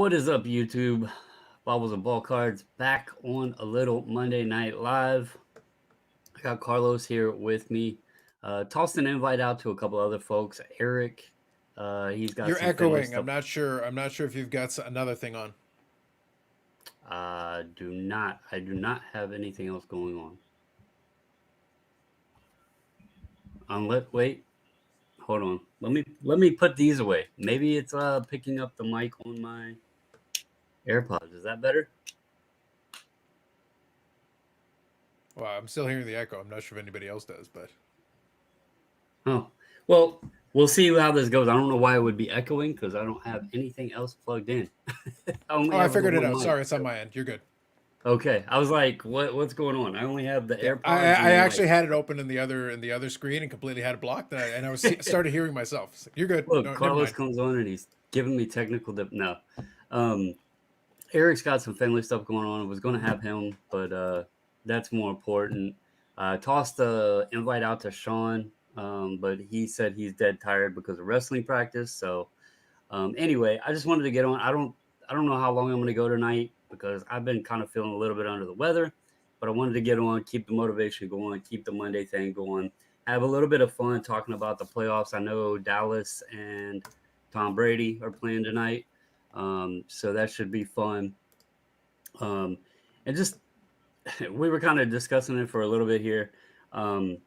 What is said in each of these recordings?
What is up, YouTube? Bobbles and Ball Cards back on a little Monday Night Live. I got Carlos here with me. Tossed an invite out to a couple other folks. Eric, he's got You're some family echoing. stuff. I'm not sure. I'm not sure if you've got another thing on. I do not have anything else going on. Wait, hold on. Let me put these away. Maybe it's picking up the mic on my AirPods. Is that better? Well, I'm still hearing the echo. I'm not sure if anybody else does, but Oh, well, we'll see how this goes. I don't know why it would be echoing because I don't have anything else plugged in. I only oh, I have the figured it one out. mic. Sorry, it's on my end. You're good. Okay, I was like, what's going on? I only have the Yeah, AirPods I and the mic. actually had it open in the other screen and completely had it blocked, and I was started hearing myself. It's like, you're good. Look, No, never Carlos mind. comes on and he's giving me technical no. Um, Eric's got some family stuff going on. I was going to have him, but that's more important. Tossed the invite out to Sean, but he said he's dead tired because of wrestling practice. So anyway, I just wanted to get on. I don't know how long I'm going to go tonight because I've been kind of feeling a little bit under the weather, but I wanted to get on, keep the motivation going, keep the Monday thing going, have a little bit of fun talking about the playoffs. I know Dallas and Tom Brady are playing tonight, so that should be fun. Um, and just we were kind of discussing it for a little bit here. Um,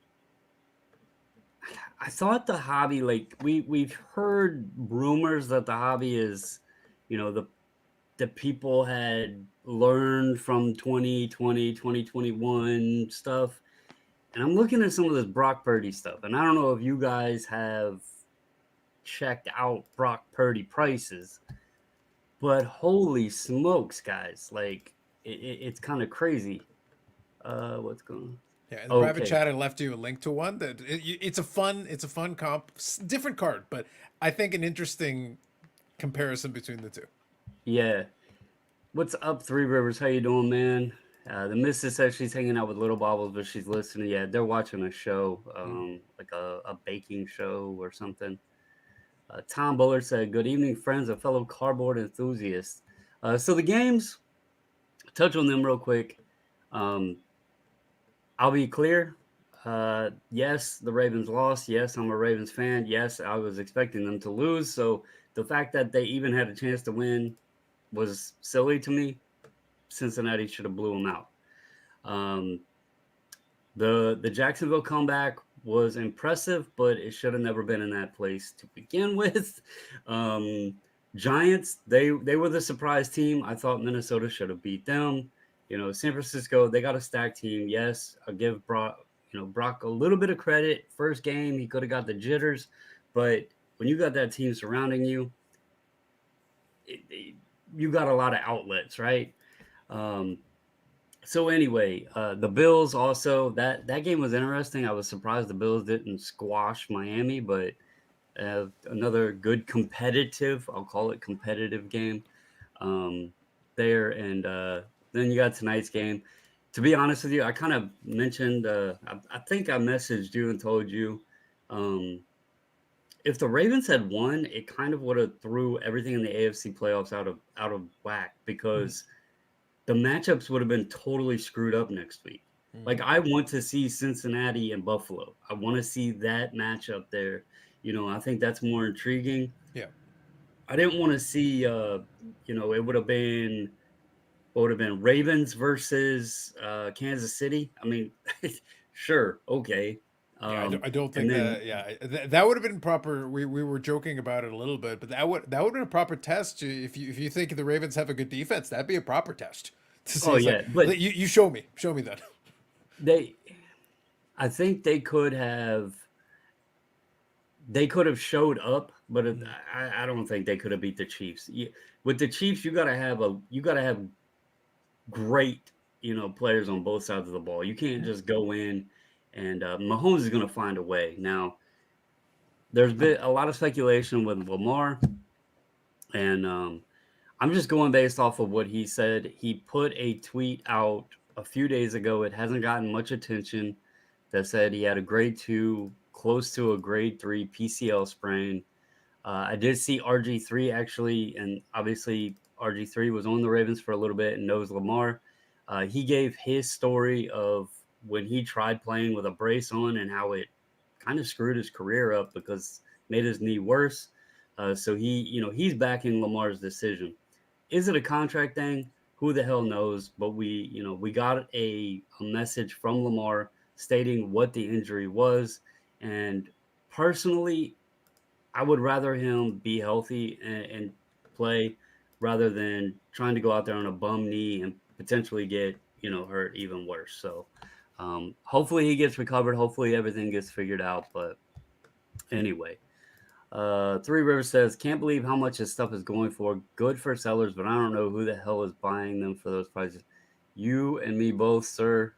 I thought the hobby, like we've heard rumors that the hobby is, the people had learned from 2020, 2021 stuff. And I'm looking at some of this Brock Purdy stuff. And I don't know if you guys have checked out Brock Purdy prices, but holy smokes, guys. Like, it's kind of crazy. What's going on? Yeah, in the private Okay. chat, I left you a link to one that it's a fun comp, different card, but I think an interesting comparison between the two. Yeah. What's up, Three Rivers? How you doing, man? The missus says she's hanging out with Little Bobbles, but she's listening. Yeah, they're watching a show, Mm. like a baking show or something. Tom Bullard said, "Good evening, friends and fellow cardboard enthusiasts." So the games, touch on them real quick. Um, I'll be clear. Yes, the Ravens lost. Yes, I'm a Ravens fan. Yes, I was expecting them to lose. So the fact that they even had a chance to win was silly to me. Cincinnati should have blew them out. Um, the Jacksonville comeback was impressive, but it should have never been in that place to begin with. Um, Giants, they were the surprise team. I thought Minnesota should have beat them. San Francisco, they got a stacked team. Yes, I'll give Brock a little bit of credit. First game, he could have got the jitters, but when you got that team surrounding you, you got a lot of outlets, right? Um, so anyway, the Bills also that game was interesting. I was surprised the Bills didn't squash Miami, but another good competitive, I'll call it competitive game um, there. And then you got tonight's game. To be honest with you, I kind of mentioned. I think I messaged you and told you um, if the Ravens had won, it kind of would have threw everything in the AFC playoffs out of whack Mm. because the matchups would have been totally screwed up next week. Like Hmm. I want to see Cincinnati and Buffalo. I want to see that matchup there. I think that's more intriguing. Yeah. I didn't want to see it would have been what would have been Ravens versus Kansas City. I mean, sure, okay. Yeah, I don't And think then that. Yeah, that would have been proper. We were joking about it a little bit, but that would have been a proper test. If you think the Ravens have a good defense, that'd be a proper test to see. oh It's like yeah, but you show me that. they I think they could have showed up, but Mm. I don't think they could have beat the Chiefs. With the Chiefs, you gotta have great players on both sides of the ball. You can't just go in and Mahomes is going to find a way. Now, there's been a lot of speculation with Lamar, and I'm just going based off of what he said. He put a tweet out a few days ago. It hasn't gotten much attention. That said he had a grade 2, close to a grade 3 PCL sprain. I did see RG3 actually, and obviously RG3 was on the Ravens for a little bit and knows Lamar. He gave his story of when he tried playing with a brace on and how it kind of screwed his career up because made his knee worse. So he's backing Lamar's decision. Is it a contract thing? Who the hell knows? But we got a message from Lamar stating what the injury was, and personally, I would rather him be healthy and play rather than trying to go out there on a bum knee and potentially get hurt even worse. So hopefully he gets recovered. Hopefully everything gets figured out. But anyway, Three Rivers says, can't believe how much this stuff is going for. Good for sellers, but I don't know who the hell is buying them for those prices. You and me both, sir.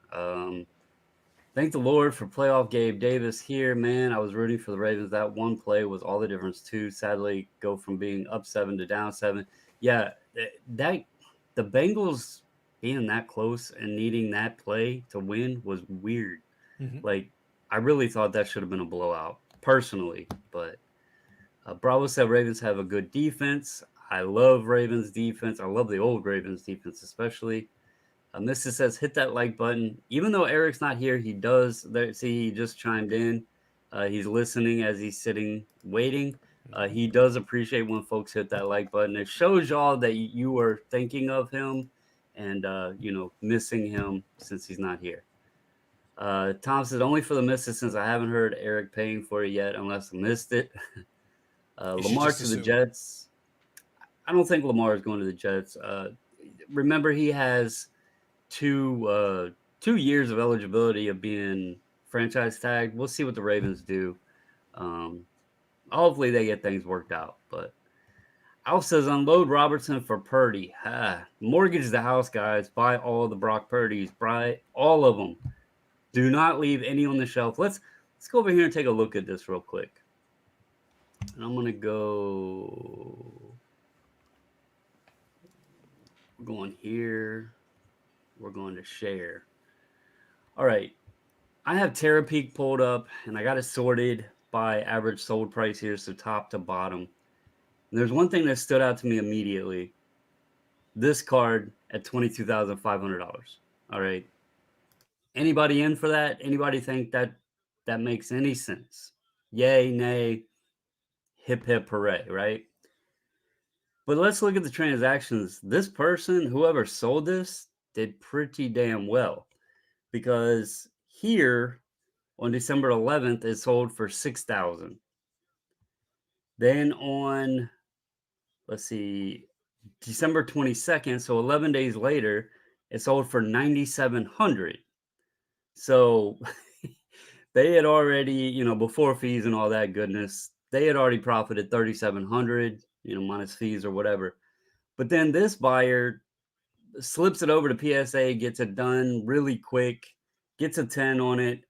Thank the Lord for playoff Gabe Davis here, man. I was rooting for the Ravens. That one play was all the difference too. Sadly, go from being up 7 to down 7. Yeah, that the Bengals being that close and needing that play to win was weird. Mm-hmm. Like, I really thought that should have been a blowout, personally. But Bravo said Ravens have a good defense. I love Ravens defense. I love the old Ravens defense, especially. Mrs. says, hit that like button. Even though Eric's not here, he does. See, he just chimed in. He's listening as he's sitting waiting. He does appreciate when folks hit that like button. It shows y'all that you are thinking of him and, missing him since he's not here. Tom says, only for the misses since I haven't heard Eric paying for it yet unless I missed it. Lamar to the Jets. I don't think Lamar is going to the Jets. Remember, he has 2 years of eligibility of being franchise tagged. We'll see what the Ravens do. Hopefully they get things worked out. But Alf says unload Robertson for Purdy. Mortgage the house, guys. Buy all the Brock Purdys. Buy all of them. Do not leave any on the shelf. Let's go over here and take a look at this real quick. And I'm gonna go. We're going here. We're going to share. All right. I have Terapeak pulled up and I got it sorted by average sold price here, so top to bottom. And there's one thing that stood out to me immediately. This card at $22,500. All right. Anybody in for that? Anybody think that makes any sense? Yay, nay, hip, hip, hooray, right? But let's look at the transactions. This person, whoever sold this, did pretty damn well because here on December 11th it sold for $6,000. Then on, let's see, December 22nd, so 11 days later, it sold for $9,700. So they had already, before fees and all that goodness, they had already profited $3,700, minus fees or whatever. But then this buyer slips it over to PSA, gets it done really quick, gets a 10 on it,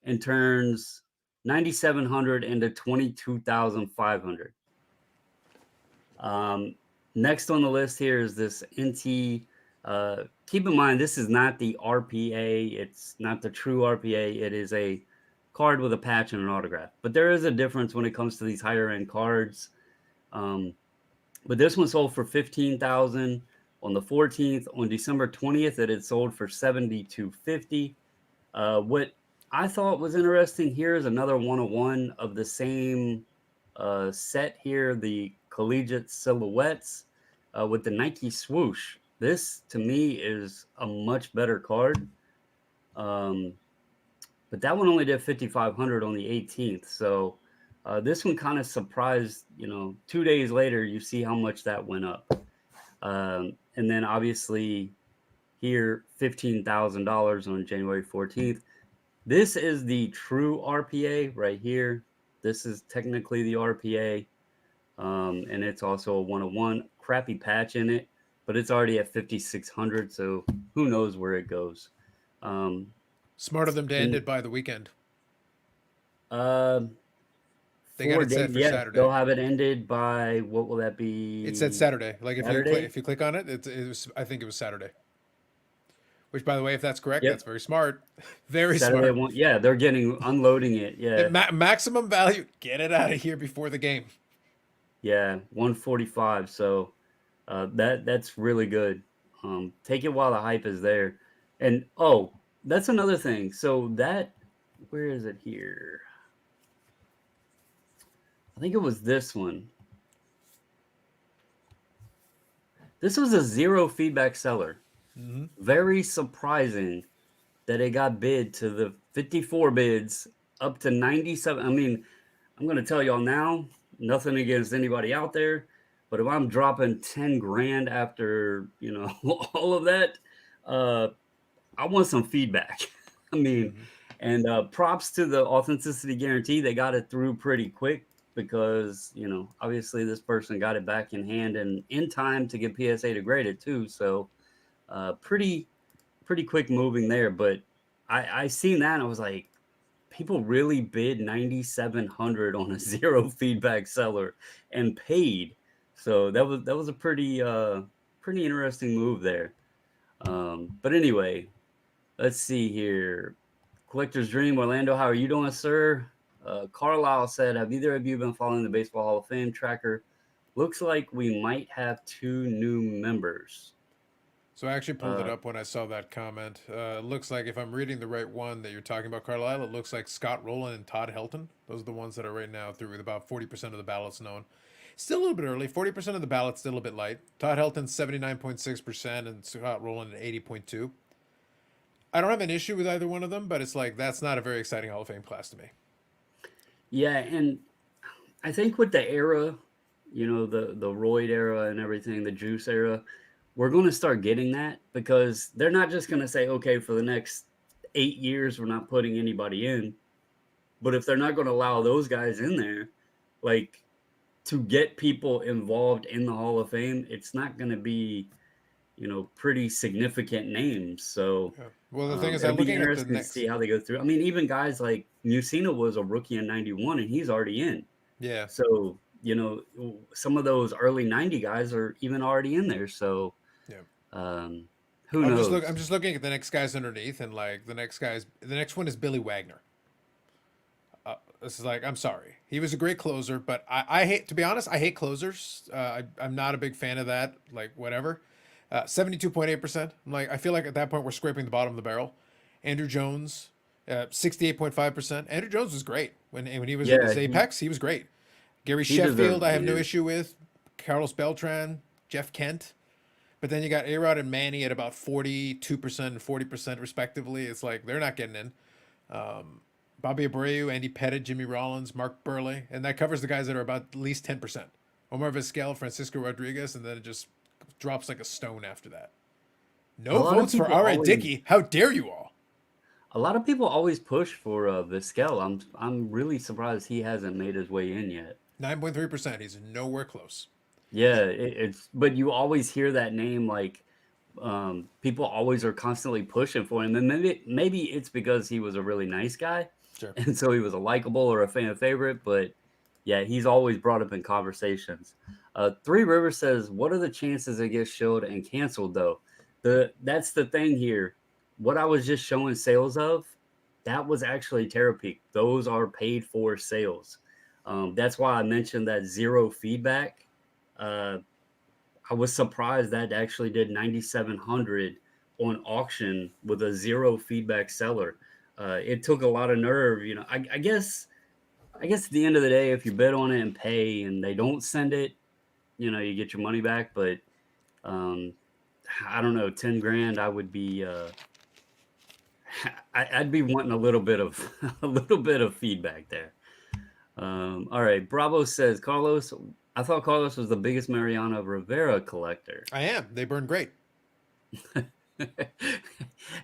and turns 9,700 into 22,500. Next on the list here is this NT. Keep in mind, this is not the RPA. It's not the true RPA. It is a card with a patch and an autograph. But there is a difference when it comes to these higher end cards. But this one sold for $15,000 on the 14th. On December 20th, it had sold for $7,250. What I thought was interesting here is another 101 of the same set here, the collegiate silhouettes with the Nike swoosh. This to me is a much better card. But that one only did 5,500 on the 18th. So this one kind of surprised, 2 days later, you see how much that went up. And then obviously here, $15,000 on January 14th. This is the true RPA right here. This is technically the RPA. And it's also a 101, crappy patch in it, but it's already at 5,600. So who knows where it goes. Smart of them to end it by the weekend. They got it set for Saturday. They'll have it ended by, what will that be? It said Saturday. Like Saturday? if you click on it, it was, I think it was Saturday. Which, by the way, if that's correct, Yep. that's very smart. Very Saturday smart. Yeah, they're unloading it. Yeah. Maximum value. Get it out of here before the game. Yeah, 145. So That's really good. Take it while the hype is there. And oh, that's another thing. So that where is it here? I think it was this one. This was a zero feedback seller. Mm-hmm. Very surprising that it got bid to the 54 bids up to 97. I mean, I'm going to tell y'all now, nothing against anybody out there, but if I'm dropping 10 grand after, all of that, uh, I want some feedback. I mean, Mm-hmm. and props to the authenticity guarantee. They got it through pretty quick because, obviously this person got it back in hand and in time to get PSA to grade it too. So, pretty quick moving there. But I seen that and I was like, people really bid 9,700 on a zero feedback seller and paid. So that was a pretty interesting move there. But anyway, let's see here. Collector's Dream, Orlando, how are you doing, sir? Carlisle said, have either of you been following the Baseball Hall of Fame tracker? Looks like we might have two new members. So I actually pulled it Uh, up when I saw that comment. It looks like, if I'm reading the right one that you're talking about, Carlisle, it looks like Scott Rowland and Todd Helton. Those are the ones that are right now through with about 40% of the ballots known. Still a little bit early. 40% of the ballots still a bit light. Todd Helton 79.6% and Scott Rowland at 80.2. I don't have an issue with either one of them, but it's like that's not a very exciting Hall of Fame class to me. yeah, and I think with the era, the roid era and everything, the juice era, we're going to start getting that because they're not just going to say, okay, for the next 8 years, we're not putting anybody in. But if they're not going to allow those guys in there, like to get people involved in the Hall of Fame, it's not going to be, pretty significant names. So Yeah. Well, the thing is, it'll I'm be looking at the interesting to see next. how they go through. I mean, even guys like Musina was a rookie in 91 and he's already in. Yeah. So, some of those early 90 guys are even already in there. So, Yeah. um, who knows? I'm just looking at the next guys underneath, and like the next one is Billy Wagner. This is like, I'm sorry, he was a great closer, but I hate, to be honest, I hate closers. I'm not a big fan of that. Like whatever, 72.8%. I'm like, I feel like at that point we're scraping the bottom of the barrel. Andrew Jones, 68.5%. Andrew Jones was great when he was at Yeah, his apex. He was great. Gary he Sheffield, deserves I to have be no in. issue with. Carlos Beltran, Jeff Kent. But then you got A-Rod and Manny at about 42% and 40% respectively. It's like they're not getting in. Bobby Abreu, Andy Pettit, Jimmy Rollins, Mark Burley. And that covers the guys that are about at least 10%. Omar Vizquel, Francisco Rodriguez, and then it just drops like a stone after that. A No lot of votes for people R.A. always, Dickey. How dare you all? a lot of people always push for Vizquel. I'm really surprised he hasn't made his way in yet. 9.3%. He's nowhere close. Yeah, but you always hear that name like people always are constantly pushing for him, and maybe it's because he was a really nice guy, Sure. and so he was a likable or a fan favorite. But yeah, he's always brought up in conversations. Three Rivers says, "What are the chances it gets showed and canceled though?" That's the thing here. What I was just showing sales of, that was actually Terapeak. Those are paid for sales. That's why I mentioned that zero feedback. Uh, I was surprised that actually did 9,700 on auction with a zero feedback seller. It took a lot of nerve, I guess. I guess at the end of the day, if you bet on it and pay, and they don't send it, you get your money back. But um, I don't know, 10 grand, I would be. I'd be wanting a little bit of a little bit of feedback there. All right, Bravo says Carlos. I thought Carlos was the biggest Mariano Rivera collector. I am. They burn great.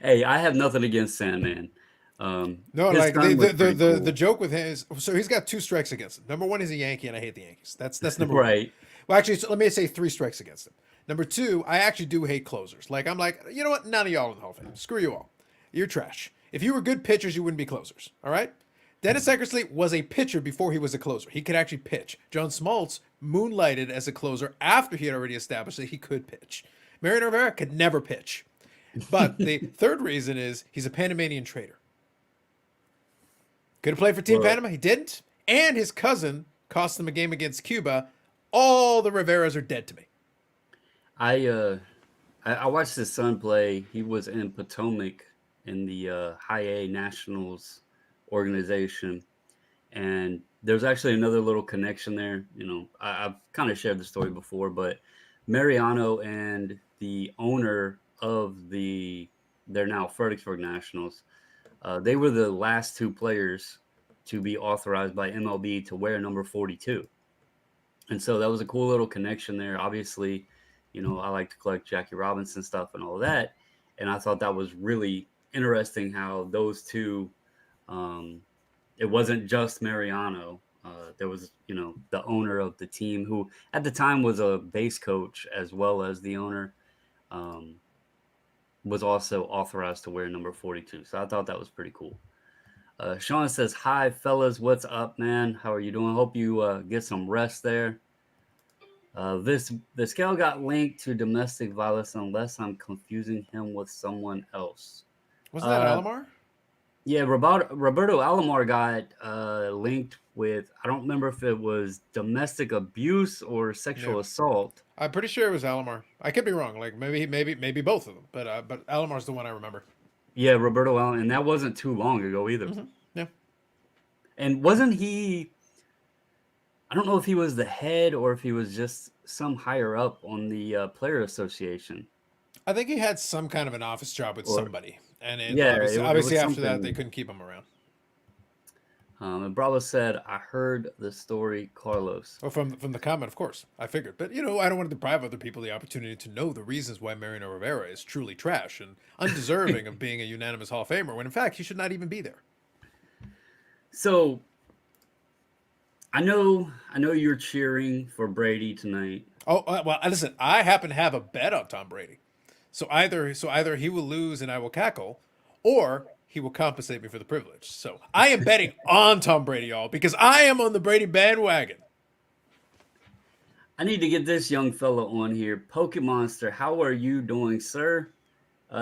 Hey, I have nothing against Sandman. No, His like son was pretty the cool. joke with him is, so he's got two strikes against him. Number one, he's a Yankee, and I hate the Yankees. That's number one. Right. Well, actually, so let me say three strikes against him. Number two, I actually do hate closers. Like I'm like, you know what? None of y'all are in the Hall of Fame. Screw you all. You're trash. If you were good pitchers, you wouldn't be closers. All right. Dennis Eckersley was a pitcher before he was a closer. He could actually pitch. John Smoltz moonlighted as a closer after he had already established that he could pitch. Mariano Rivera could never pitch. But the third reason is he's a Panamanian trader. Could have played for Team Well, Panama. He didn't. And his cousin cost him a game against Cuba. All the Riveras are dead to me. I I watched his son play. He was in Potomac in the High A Nationals organization, and there's actually another little connection there. I've kind of shared the story before, but Mariano and the owner of they're now Fredericksburg Nationals. They were the last two players to be authorized by MLB to wear number 42. And so that was a cool little connection there. Obviously, I like to collect Jackie Robinson stuff and all of that. And I thought that was really interesting how those two, um, it wasn't just Mariano. There was, the owner of the team who at the time was a base coach as well as the owner, um, was also authorized to wear number 42. So I thought that was pretty cool. Sean says, "Hi, fellas. What's up, man? How are you doing? Hope you get some rest there. This the scale got linked to domestic violence unless I'm confusing him with someone else. Wasn't that Uh, Alomar? yeah, Roberto Alomar got linked with, I don't remember if it was domestic abuse or Yeah. sexual assault. I'm pretty sure it was Alomar. I could be wrong. Like maybe both of them. But Alomar's the one I remember. Yeah, Roberto Alomar, and that wasn't too long ago either. Yeah. And wasn't he? I don't know if he was the head or if he was just some higher up on the player association. I think he had some kind of an office job with Or somebody, and yeah, it obviously was after that they something. couldn't keep him around. And Bravo said, "I heard the story, Carlos." Well, from the comment, of course, I figured. But I don't want to deprive other people the opportunity to know the reasons why Mariano Rivera is truly trash and undeserving of being a unanimous Hall of Famer, when in fact he should not even be there. So I know you're cheering for Brady tonight. Oh well, listen, I happen to have a bet on Tom Brady, so either he will lose and I will cackle, or he will compensate me for the privilege. So I am betting on Tom Brady, y'all, because I am on the Brady bandwagon. I need to get this young fellow on here. Pokemonster, how are you doing, sir?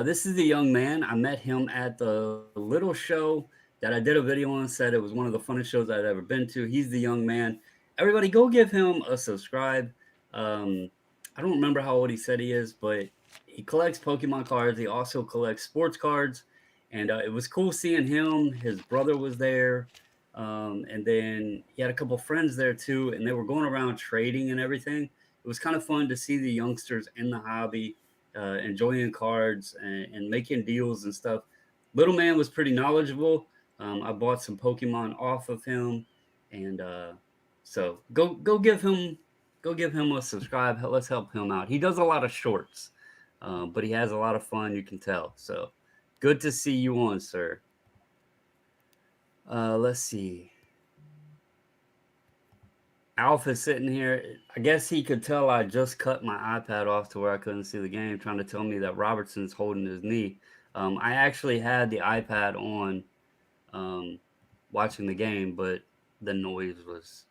This is the young man. I met him at the little show that I did a video on. Said it was one of the funnest shows I'd ever been to. He's the young man. Everybody, go give him a subscribe. Um, I don't remember how old he said he is, but he collects Pokemon cards. He also collects sports cards, and it was cool seeing him. His brother was there, and then he had a couple friends there too, and they were going around trading and everything. It was kind of fun to see the youngsters in the hobby, enjoying cards and making deals and stuff. Little man was pretty knowledgeable. I bought some Pokemon off of him, and so go give him a subscribe. Let's help him out. He does a lot of shorts, but he has a lot of fun. You can tell. So good to see you on, sir. Let's see. Alf is sitting here. I guess he could tell I just cut my iPad off to where I couldn't see the game, trying to tell me that Robertson's holding his knee. I actually had the iPad on, um, watching the game, but the noise was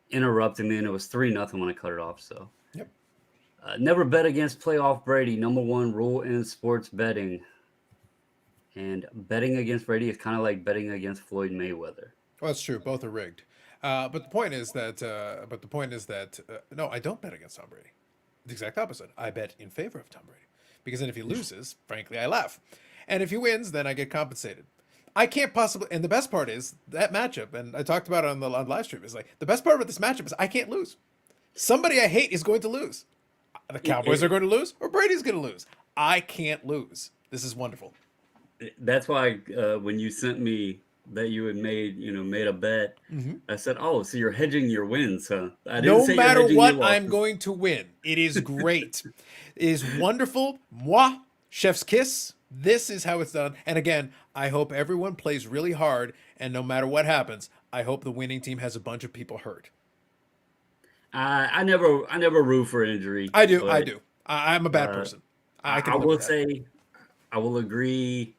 interrupting me, and it was 3-0 when I cut it off. So, Yep. never bet against playoff Brady. Number one rule in sports betting. And betting against Brady is kind of like betting against Floyd Mayweather. Well, that's true. Both are rigged. But the point is that. No, I don't bet against Tom Brady. The exact opposite. I bet in favor of Tom Brady, because then if he loses, frankly, I laugh, and if he wins, then I get compensated. I can't possibly. And the best part is that matchup, and I talked about it on the live stream. Is like the best part about this matchup is I can't lose. Somebody I hate is going to lose. The Cowboys are going to lose, or Brady's going to lose. I can't lose. This is wonderful. That's why when you sent me that you had made a bet, I said, "Oh, so you're hedging your wins, huh?" I didn't No say you're matter hedging your what, I'm losses. going to win. It is great. It is wonderful. Moi, chef's kiss. This is how it's done. And again, I hope everyone plays really hard. And no matter what happens, I hope the winning team has a bunch of people hurt. I never root for injury, I do. I but do. I'm a bad uh, person. I I can live will with that. say I will agree.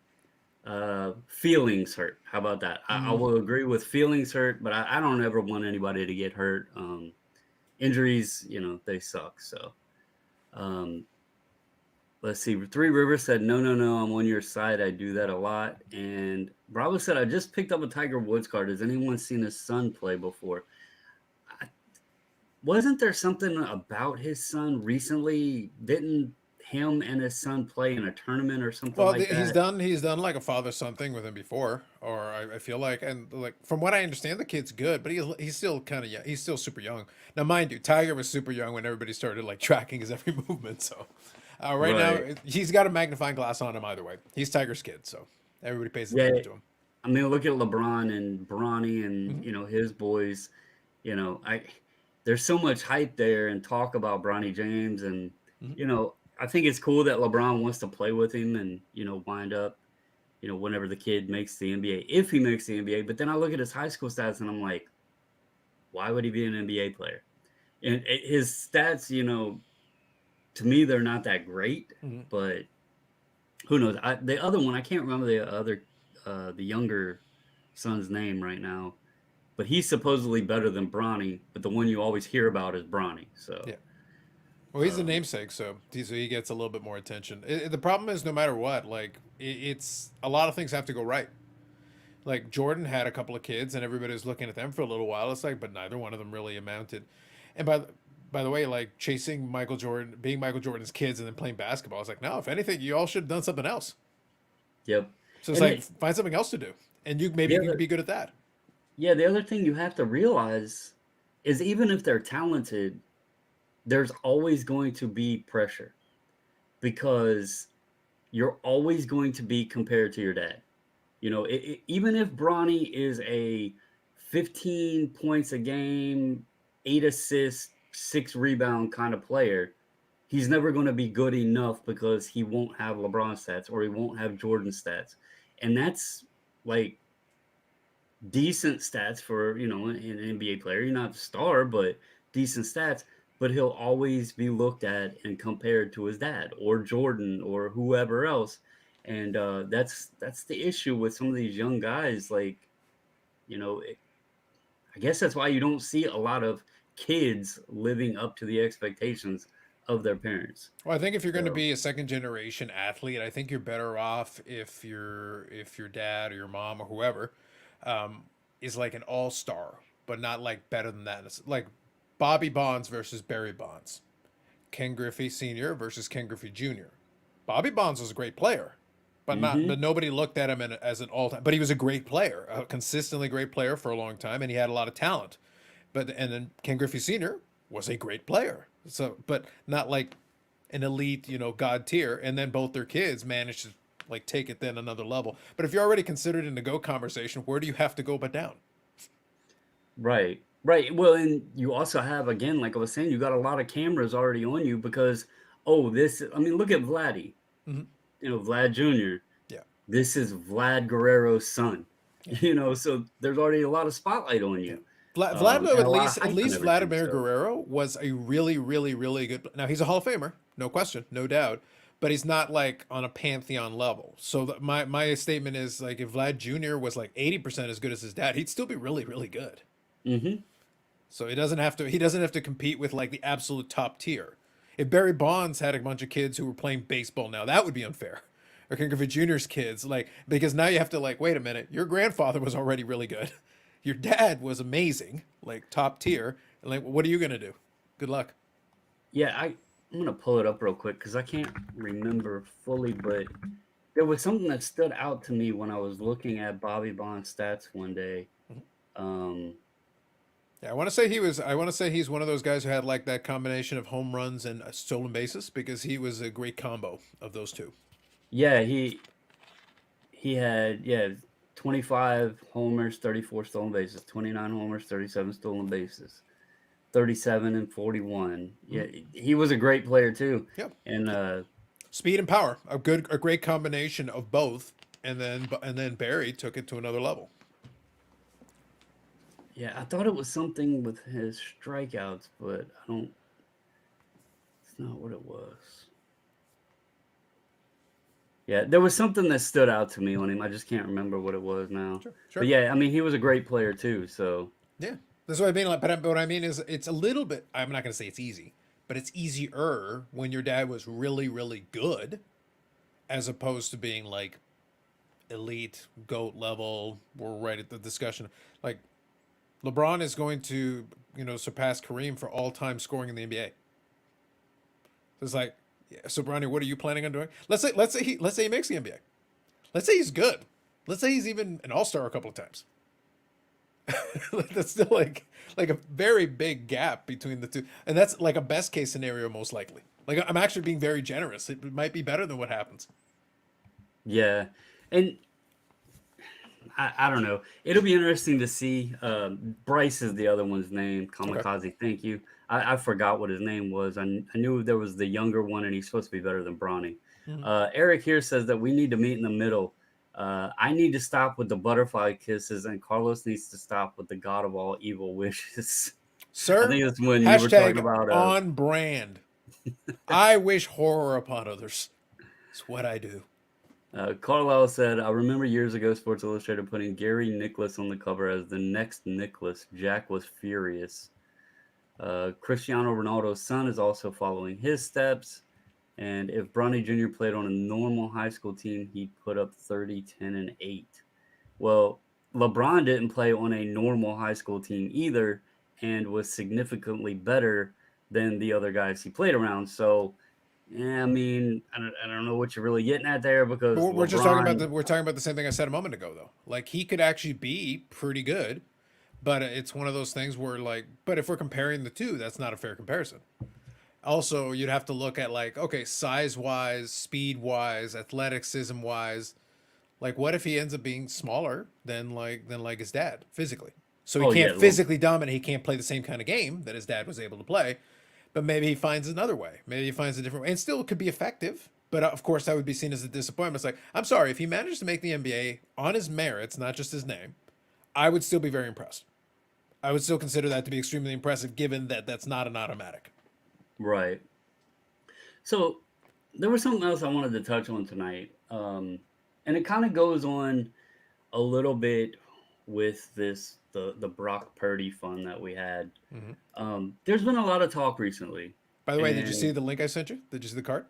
Feelings hurt. How about that? I will agree with feelings hurt, but I don't ever want anybody to get hurt. Injuries, they suck. So, um, let's see. Three Rivers said, "No, no, no. I'm on your side. I do that a lot." And Bravo said, "I just picked up a Tiger Woods card. Has anyone seen his son play before?" I, wasn't there something about his son recently? Didn't him and his son play in a tournament or something Well, like that? he's done like a father son thing with him before, or I feel like, and like from what I understand, the kid's good, but he's still kind of young. He's still super young. Now, mind you, Tiger was super young when everybody started like tracking his every movement. So, right now, Right. he's got a magnifying glass on him either way. He's Tiger's kid, so everybody pays Yeah. attention to him. I mean, look at LeBron and Bronny and Hmm. his boys. I there's so much hype there and talk about Bronny James, and Hmm. I think it's cool that LeBron wants to play with him and wind up whenever the kid makes the NBA, if he makes the NBA. But then I look at his high school stats and I'm like, why would he be an NBA player? And his stats, to me, they're not that great, Hmm. but who knows? The other one, I can't remember the younger son's name right now, but he's supposedly better than Bronny. But the one you always hear about is Bronny. So, Yeah. Well, he's the um, namesake, so he gets a little bit more attention. The problem is, no matter what, like it's a lot of things have to go right. Like Jordan had a couple of kids, and everybody was looking at them for a little while. It's like, but neither one of them really amounted. And by the way, like chasing Michael Jordan, being Michael Jordan's kids, and then playing basketball, it's like, no. If anything, you all should have done something else. yep. So it's And like find something else to do, and maybe the you can other, be good at that. yeah, the other thing you have to realize is even if they're talented, there's always going to be pressure because you're always going to be compared to your dad. Even if Bronny is a 15 points a game, 8 assists, 6 rebound kind of player, he's never going to be good enough because he won't have LeBron stats or he won't have Jordan stats. And that's like decent stats for, an NBA player. You're not a star, but decent stats. But he'll always be looked at and compared to his dad or Jordan or whoever else. And that's the issue with some of these young guys. Like, you know, it, I guess that's why you don't see a lot of kids living up to the expectations of their parents. Well, I think if you're going to So, be a second generation athlete, I think you're better off if your dad or your mom or whoever um, is like an all star, but not like better than that. It's like Bobby Bonds versus Barry Bonds, Ken Griffey Sr. versus Ken Griffey Jr. Bobby Bonds was a great player, but hmm nobody looked at him as an all time. But he was a great player, a consistently great player for a long time, and he had a lot of talent. But and then Ken Griffey Sr. was a great player. So, but not like an elite, god tier. And then both their kids managed to like take it then another level. But if you're already considered in the GOAT conversation, where do you have to go but down? right, right. Well, and you also have, again, like I was saying, you got a lot of cameras already on you because, oh, I mean, look at Vladdy, Mm-hmm. Vlad Jr. Yeah, This is Vlad Guerrero's son, yeah, so there's already a lot of spotlight on yeah. you, Vladimir, and a lot of at hype and least everything. Vladimir So, Guerrero was a really, really, really good. Now he's a Hall of Famer, no question, no doubt. But he's not like on a pantheon level. So my statement is like if Vlad Jr. was like 80% as good as his dad, he'd still be really, really good. hmm So he doesn't have to compete with like the absolute top tier. If Barry Bonds had a bunch of kids who were playing baseball now, that would be unfair. Or Ken Griffey Jr.'s kids, like because now you have to like, wait a minute, your grandfather was already really good. Your dad was amazing, like top tier. And like, what are you gonna do? Good luck. yeah, I'm gonna pull it up real quick because I can't remember fully, but there was something that stood out to me when I was looking at Bobby Bond's stats one day. Um, Yeah, I want to say he was. I want to say he's one of those guys who had like that combination of home runs and stolen bases because he was a great combo of those two. yeah, he had 25 homers, 34 stolen bases, 29 homers, 37 stolen bases, 37 and 41. Mm-hmm. Yeah, he was a great player too. Yep. And Speed and power, a great combination of both, and then Barry took it to another level. yeah, I thought it was something with his strikeouts, but I don't. It's not what it was. Yeah, there was something that stood out to me on him. I just can't remember what it was now. Sure, But sure. yeah, I mean, he was a great player too. So Yeah, that's what I mean. Like, but what I mean is, it's a little bit. I'm not going to say it's easy, but it's easier when your dad was really, really good, as opposed to being like elite goat level. We're right at the discussion. Like LeBron is going to, surpass Kareem for all-time scoring in the NBA. So it's like, yeah, so Bronny, what are you planning on doing? Let's say he makes the NBA. Let's say he's good. Let's say he's even an all-star a couple of times. That's still like a very big gap between the two, and that's like a best case scenario most likely. Like I'm actually being very generous. It might be better than what happens. Yeah, and I don't know. It'll be interesting to see. Bryce is the other one's name. Okay. Kamikaze. Thank you. I forgot what his name was. I knew there was the younger one, and he's supposed to be better than Bronny. Mhm. Eric here says that we need to meet in the middle. I need to stop with the butterfly kisses, and Carlos needs to stop with the God of all evil wishes. I Sir, think that's when you were talking hashtag about. on brand. I wish horror upon others. It's what I do. Carlisle said, I remember years ago Sports Illustrated putting Gary Nicholas on the cover as the next Nicholas. Jack was furious. Cristiano Ronaldo's son is also following his steps. And if Bronny Jr. played on a normal high school team, he'd put up 30, 10, and 8. Well, LeBron didn't play on a normal high school team either and was significantly better than the other guys he played around. So, yeah, I mean, I don't know what you're really getting at there But because we're just talking about LeBron. the same thing I said a moment ago though. Like he could actually be pretty good, but it's one of those things where but if we're comparing the two, that's not a fair comparison. Also, you'd have to look at like, okay, size wise, speed wise, athleticism wise. Like, what if he ends up being smaller than his dad physically? So he Oh yeah, can't physically dominate. He can't play the same kind of game that his dad was able to play. But maybe he finds another way. Maybe he finds a different way, and still could be effective. But of course, that would be seen as a disappointment. It's like, I'm sorry, if he managed to make the NBA on his merits, not just his name, I would still be very impressed. I would still consider that to be extremely impressive, given that that's not an automatic. right. So there was something else I wanted to touch on tonight, and it kind of goes on a little bit with the Brock Purdy fun that we had. Mm-hmm. There's been a lot of talk recently, By the way, did you and see the link I sent you? Did you see the card?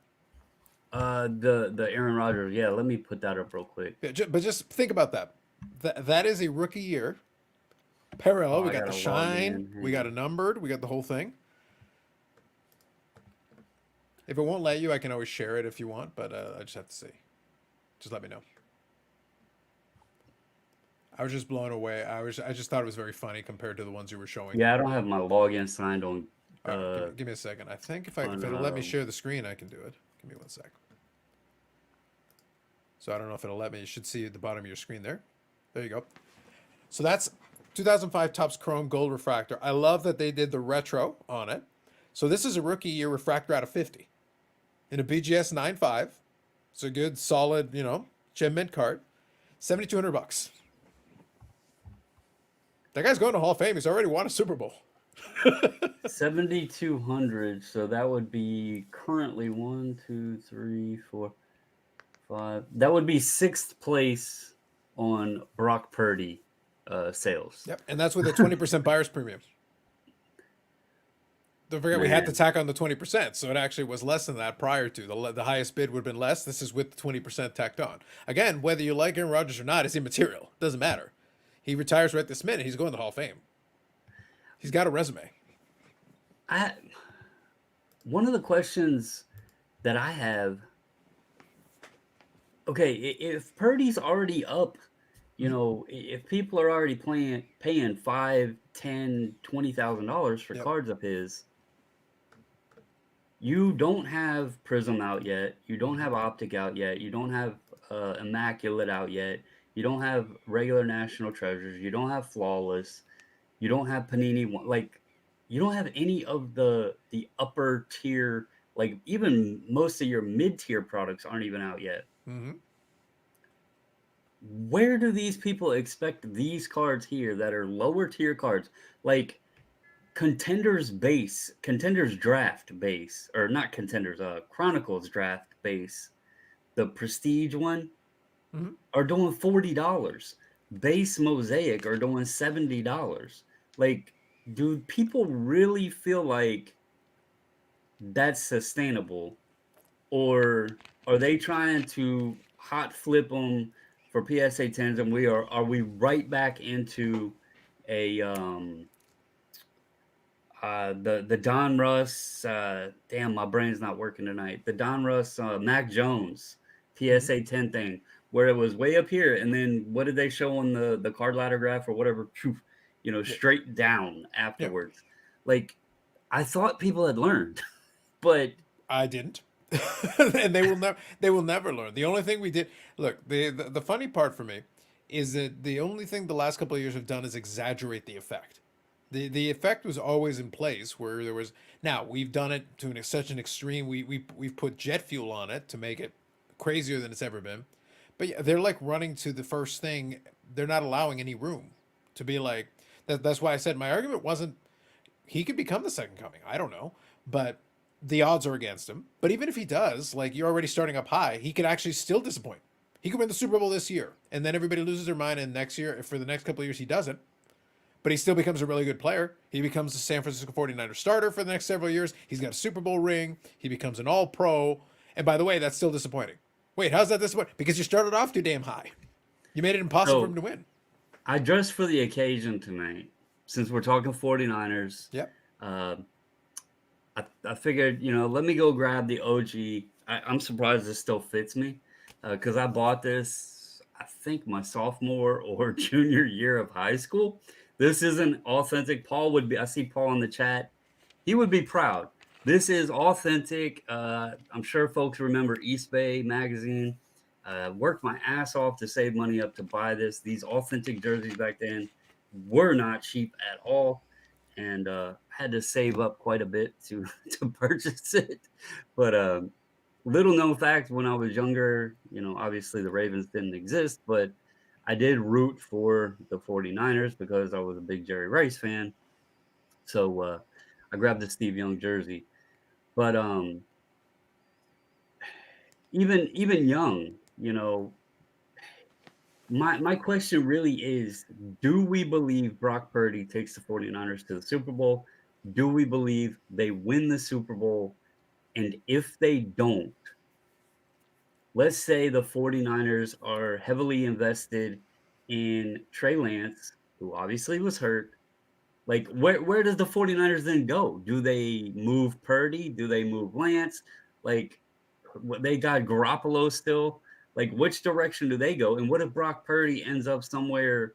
the Aaron Rodgers. Yeah, let me put that up real quick. Yeah, but just think about that. That is a rookie year Oh, parallel. We I got the gotta log shine. in. We Hang got it on. numbered. We got the whole thing. If it won't let you, I can always share it if you want, but I just have to see. Just let me know. I was just blown away. I just thought it was very funny compared to the ones you were showing. Yeah, I don't have my login signed on. All right, Uh, give me a second. I think if on it'll let me share the screen, I can do it. Give me one sec. So I don't know if it'll let me. You should see at the bottom of your screen there. There you go. So that's 2005 Topps Chrome Gold Refractor. I love that they did the retro on it. So this is a rookie year refractor out of 50 in a BGS 9.5. It's a good, solid, gem mint card. $7,200. That guy's going to Hall of Fame. He's already won a Super Bowl. 7,200. So that would be currently 1, 2, 3, 4, 5. That would be sixth place on Brock Purdy sales. Yep, and that's with a 20% buyer's premium. Don't forget, we had to Man, tack on the 20%, so it actually was less than that prior to. The highest bid would have been less. This is with the 20% tacked on. Again, whether you like Aaron Rodgers or not is immaterial. Doesn't matter. He retires right this minute. He's going to the Hall of Fame. He's got a resume. I one of the questions that I have. Okay, if Purdy's already up, if people are already paying 5, 10, $20,000 for Yep. cards of his, you don't have Prism out yet. You don't Mm-hmm. have Optic out yet. You don't have Immaculate out yet. You don't have regular National Treasures. You don't have Flawless. You don't have Panini. Like, you don't have any of the upper tier. Like, even most of your mid tier products aren't even out yet. Mm-hmm. Where do these people expect these cards here that are lower tier cards, like Contenders Draft base, or not Contenders, Chronicles Draft base, the Prestige one, Mm-hmm. are doing $40. Base Mosaic are doing $70. Like, do people really feel like that's sustainable, or are they trying to hot flip them for PSA 10s, and are we right back into a the Don Russ, damn, my brain's not working tonight. The Don Russ, Mac Jones Mhm. PSA 10 thing, where it was way up here, and then what did they show on the card ladder graph or whatever? Phew, Yep. straight down Yep. afterwards. Like I thought people had learned, but I didn't. And they will never learn. The only thing we did, look, the funny part for me is that the only thing the last couple of years have done is exaggerate the effect. The effect was always in place where there was, now we've done it to such an extreme. We've put jet fuel on it to make it crazier than it's ever been. But yeah, they're like running to the first thing. They're not allowing any room to be like that. That's why I said my argument wasn't he could become the second coming. I don't know, but the odds are against him. But even if he does, like you're already starting up high, he could actually still disappoint. He could win the Super Bowl this year, and then everybody loses their mind. And next year, for the next couple of years, he doesn't. But he still becomes a really good player. He becomes the San Francisco 49ers starter for the next several years. He's got a Super Bowl ring. He becomes an all pro. And by the way, that's still disappointing. Wait, how's that disappointing? Because you started off too damn high. You made it impossible for him so to win. I dressed for the occasion tonight. Since we're talking 49ers, Yep. uh, I figured, let me go grab the OG. I'm surprised this still fits me because I bought this, I think, my sophomore or junior year of high school. This isn't authentic. Paul would be, I see Paul in the chat. He would be proud. This is authentic. I'm sure folks remember East Bay magazine. Worked my ass off to save money up to buy this. These authentic jerseys back then were not cheap at all, and had to save up quite a bit to to purchase it. But little known fact: when I was younger, obviously the Ravens didn't exist, but I did root for the 49ers because I was a big Jerry Rice fan. So I grabbed the Steve Young jersey. But even young, my question really is, do we believe Brock Purdy takes the 49ers to the Super Bowl? Do we believe they win the Super Bowl? And if they don't, let's say the 49ers are heavily invested in Trey Lance, who obviously was hurt. Like, where does the 49ers then go? Do they move Purdy? Do they move Lance? Like, they got Garoppolo still. Like, which direction do they go? And what if Brock Purdy ends up somewhere?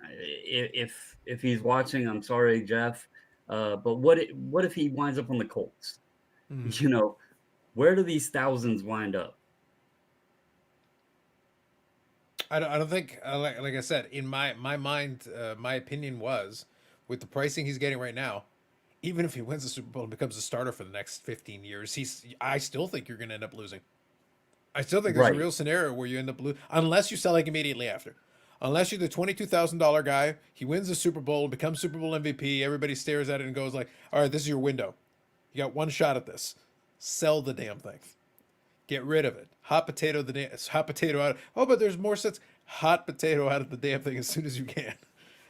If he's watching, I'm sorry, Jeff. But what if he winds up on the Colts? Mm. You know, where do these thousands wind up? I don't think like I said in my mind, my opinion was with the pricing he's getting right now, even if he wins the Super Bowl and becomes a starter for the next 15 years, I still think you're going to end up losing. I still think there's a Right. real scenario where you end up losing unless you sell like immediately after. Unless you're the $22,000 guy, he wins the Super Bowl, becomes Super Bowl MVP, everybody stares at it and goes like, "All right, this is your window. You got one shot at this. Sell the damn thing." Get rid of it. Hot potato out. Oh, but there's more sets. Hot potato out of the damn thing as soon as you can,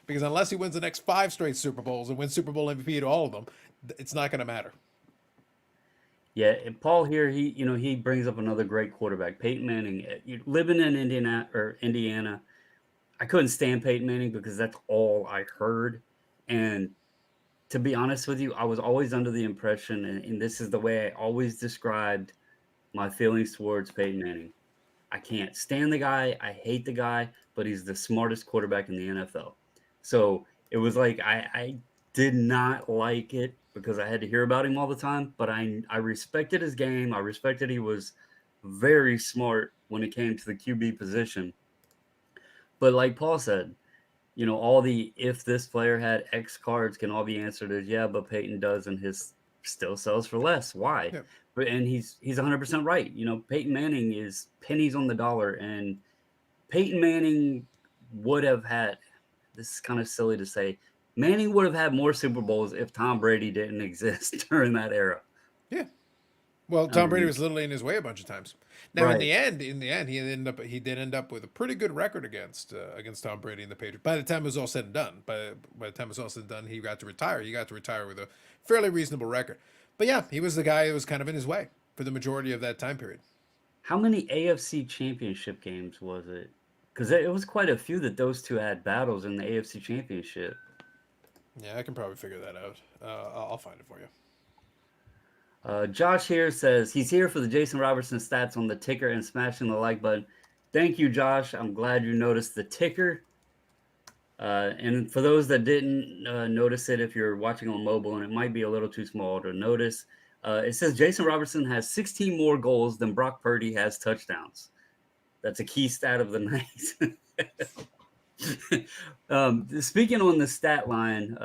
because unless he wins the next five straight Super Bowls and wins Super Bowl MVP to all of them, it's not going to matter. Yeah, and Paul here, he brings up another great quarterback, Peyton Manning. Living in Indiana, I couldn't stand Peyton Manning because that's all I heard. And to be honest with you, I was always under the impression, and this is the way I always described my feelings towards Peyton Manning. I can't stand the guy. I hate the guy, but he's the smartest quarterback in the NFL. So it was like I did not like it because I had to hear about him all the time. But I respected his game. I respected he was very smart when it came to the QB position. But like Paul said, all the if this player had X cards can all be answered as yeah, but Peyton does and his still sells for less. Why? Yeah. But and he's 100% right. Peyton Manning is pennies on the dollar, and Peyton Manning would have had, this is kind of silly to say, Manning would have had more Super Bowls if Tom Brady didn't exist during that era. Yeah. Well, I Tom Brady mean, was literally in his way a bunch of times. Now, in right. the end, he did end up with a pretty good record against Tom Brady and the Patriots. By the time it was all said and done, by the time it was all said and done, he got to retire. He got to retire with a fairly reasonable record. But yeah, he was the guy who was kind of in his way for the majority of that time period. How many AFC championship games was it? because it was quite a few that those two had battles in the AFC Championship. Yeah, I can probably figure that out. I'll find it for you. Josh here says he's here for the Jason Robertson stats on the ticker and smashing the like button. Thank you, Josh. I'm glad you noticed the ticker. And for those that didn't notice it, if you're watching on mobile and it might be a little too small to notice, it says Jason Robertson has 16 more goals than Brock Purdy has touchdowns. That's a key stat of the night. Speaking on the stat line,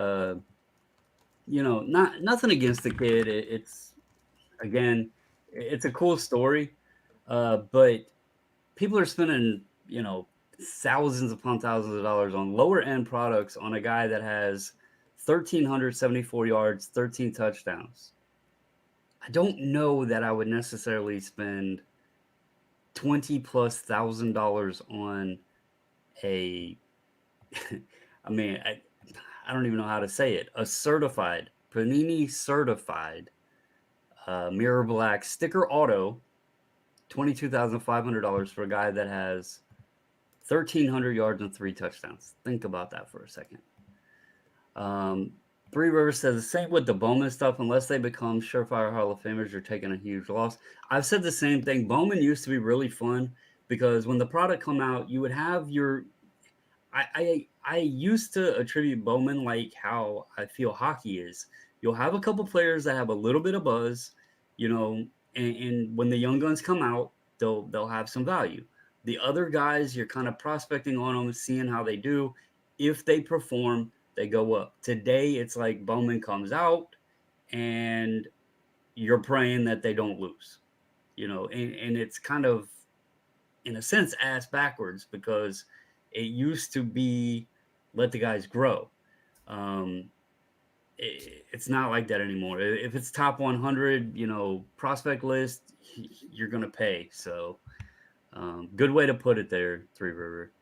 nothing against the kid. Again, it's a cool story, but people are spending, thousands upon thousands of dollars on lower end products on a guy that has 1,374 yards, 13 touchdowns. I don't know that I would necessarily spend $20,000+ on a, I mean, I don't even know how to say it, a certified, Panini certified mirror black sticker auto, $22,500 for a guy that has 1,300 yards and 3 touchdowns. Think about that for a second. Three Rivers says the same with the Bowman stuff. Unless they become surefire Hall of Famers, you're taking a huge loss. I've said the same thing. Bowman used to be really fun because when the product come out, you would have your. I used to attribute Bowman like how I feel hockey is. You'll have a couple players that have a little bit of buzz, and when the young guns come out, they'll have some value. The other guys, you're kind of prospecting on them, seeing how they do. If they perform, they go up. Today, it's like Bowman comes out, and you're praying that they don't lose. And it's kind of, in a sense, ass backwards because it used to be let the guys grow. It's not like that anymore. If it's top 100, prospect list, you're going to pay. So good way to put it there, Three River.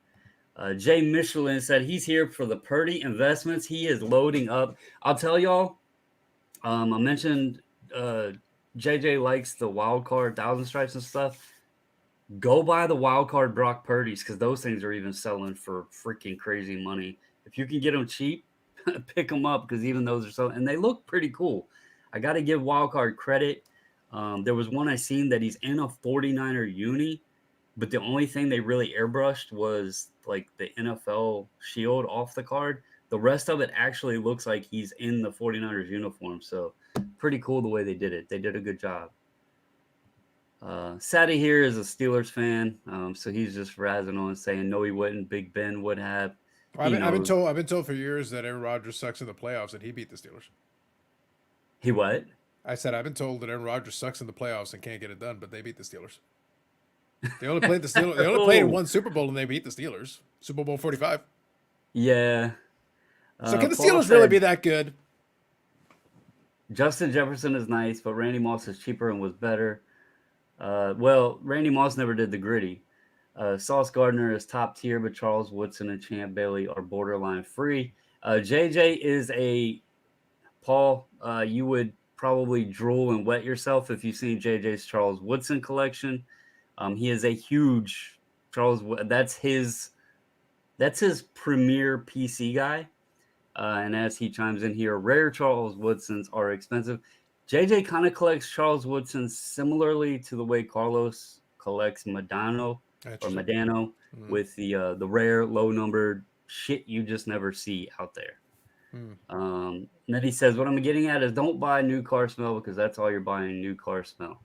Jay Michelin said he's here for the Purdy investments. He is loading up. I'll tell y'all, I mentioned JJ likes the wild card, thousand stripes and stuff. Go buy the wild card Brock Purdy's because those things are even selling for freaking crazy money. If you can get them cheap, pick them up because even those are and they look pretty cool. I got to give wild card credit. There was one I seen that he's in a 49er uni, but the only thing they really airbrushed was like the NFL shield off the card. The rest of it actually looks like he's in the 49ers uniform. So pretty cool the way they did it. They did a good job. Sadie here is a Steelers fan, so he's just razzing on saying no, he wouldn't. Big Ben would have. Well, I've been told for years that Aaron Rodgers sucks in the playoffs and he beat the Steelers. He what? I said I've been told that Aaron Rodgers sucks in the playoffs and can't get it done, but they beat the Steelers. They only played the Steelers. They only played in one Super Bowl and they beat the Steelers. Super Bowl 45. Yeah. So can the Steelers really be that good? Justin Jefferson is nice, but Randy Moss is cheaper and was better. Well, Randy Moss never did the gritty. Sauce Gardner is top tier, but Charles Woodson and Champ Bailey are borderline free. JJ is Paul, you would probably drool and wet yourself if you've seen JJ's Charles Woodson collection. He is a huge that's his premier PC guy. And as he chimes in here, rare Charles Woodsons are expensive. JJ kind of collects Charles Woodson similarly to the way Carlos collects Madano with the rare, low-numbered shit you just never see out there. And then he says, what I'm getting at is don't buy new car smell because that's all you're buying, new car smell.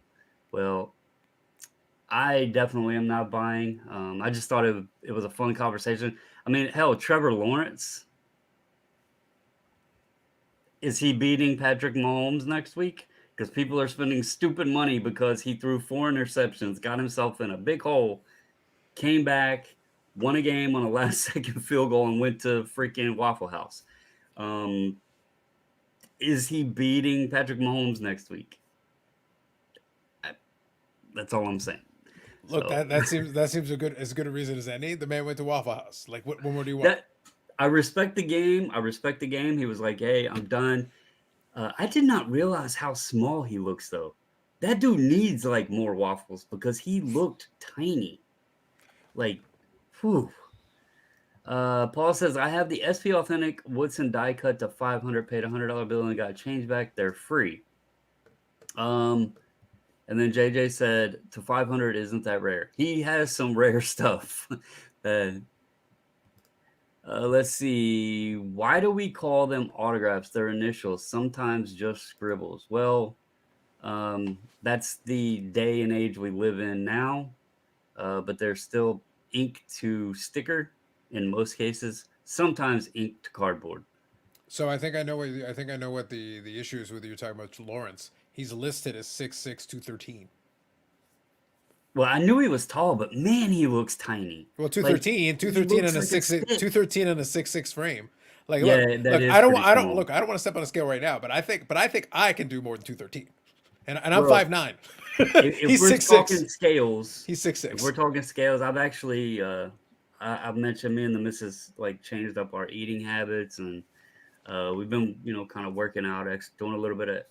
Well, I definitely am not buying. I just thought it was a fun conversation. I mean, hell, Trevor Lawrence. Is he beating Patrick Mahomes next week? Because people are spending stupid money because he threw 4 interceptions, got himself in a big hole, came back, won a game on a last-second field goal, and went to freaking Waffle House. Is he beating Patrick Mahomes next week? That's all I'm saying. Look, so, that seems as good a reason as any. The man went to Waffle House. Like, what more do you want? I respect the game. He was like, hey, I'm done. I did not realize how small he looks, though. That dude needs, like, more waffles because he looked tiny. Like, Whew. Paul says I have the SP Authentic Woodson die cut to 500, paid $100 bill and got change back. They're free. Um, and then JJ said to 500 isn't that rare. He has some rare stuff. uh, let's see. Why do we call them autographs? Their initials, sometimes just scribbles. Well, that's the day and age we live in now. But they're still ink to sticker in most cases. Sometimes ink to cardboard. So I think I know what the issue is with you're talking about Lawrence. He's listed as 6'6", 213. Well, I knew he was tall, but man, he looks tiny. Well, Like two he thirteen looks on a like a six stick. 213 on a 6'6" frame. Like Yeah, that look, is pretty look, small, I don't want to step on a scale right now, but I think I can do more than 213. And I'm bro. 5'9". If He's we're 6'6". talking scales, He's six if six. we're talking scales, I've actually I've mentioned me and the missus like changed up our eating habits, and we've been kind of working out, doing a little bit of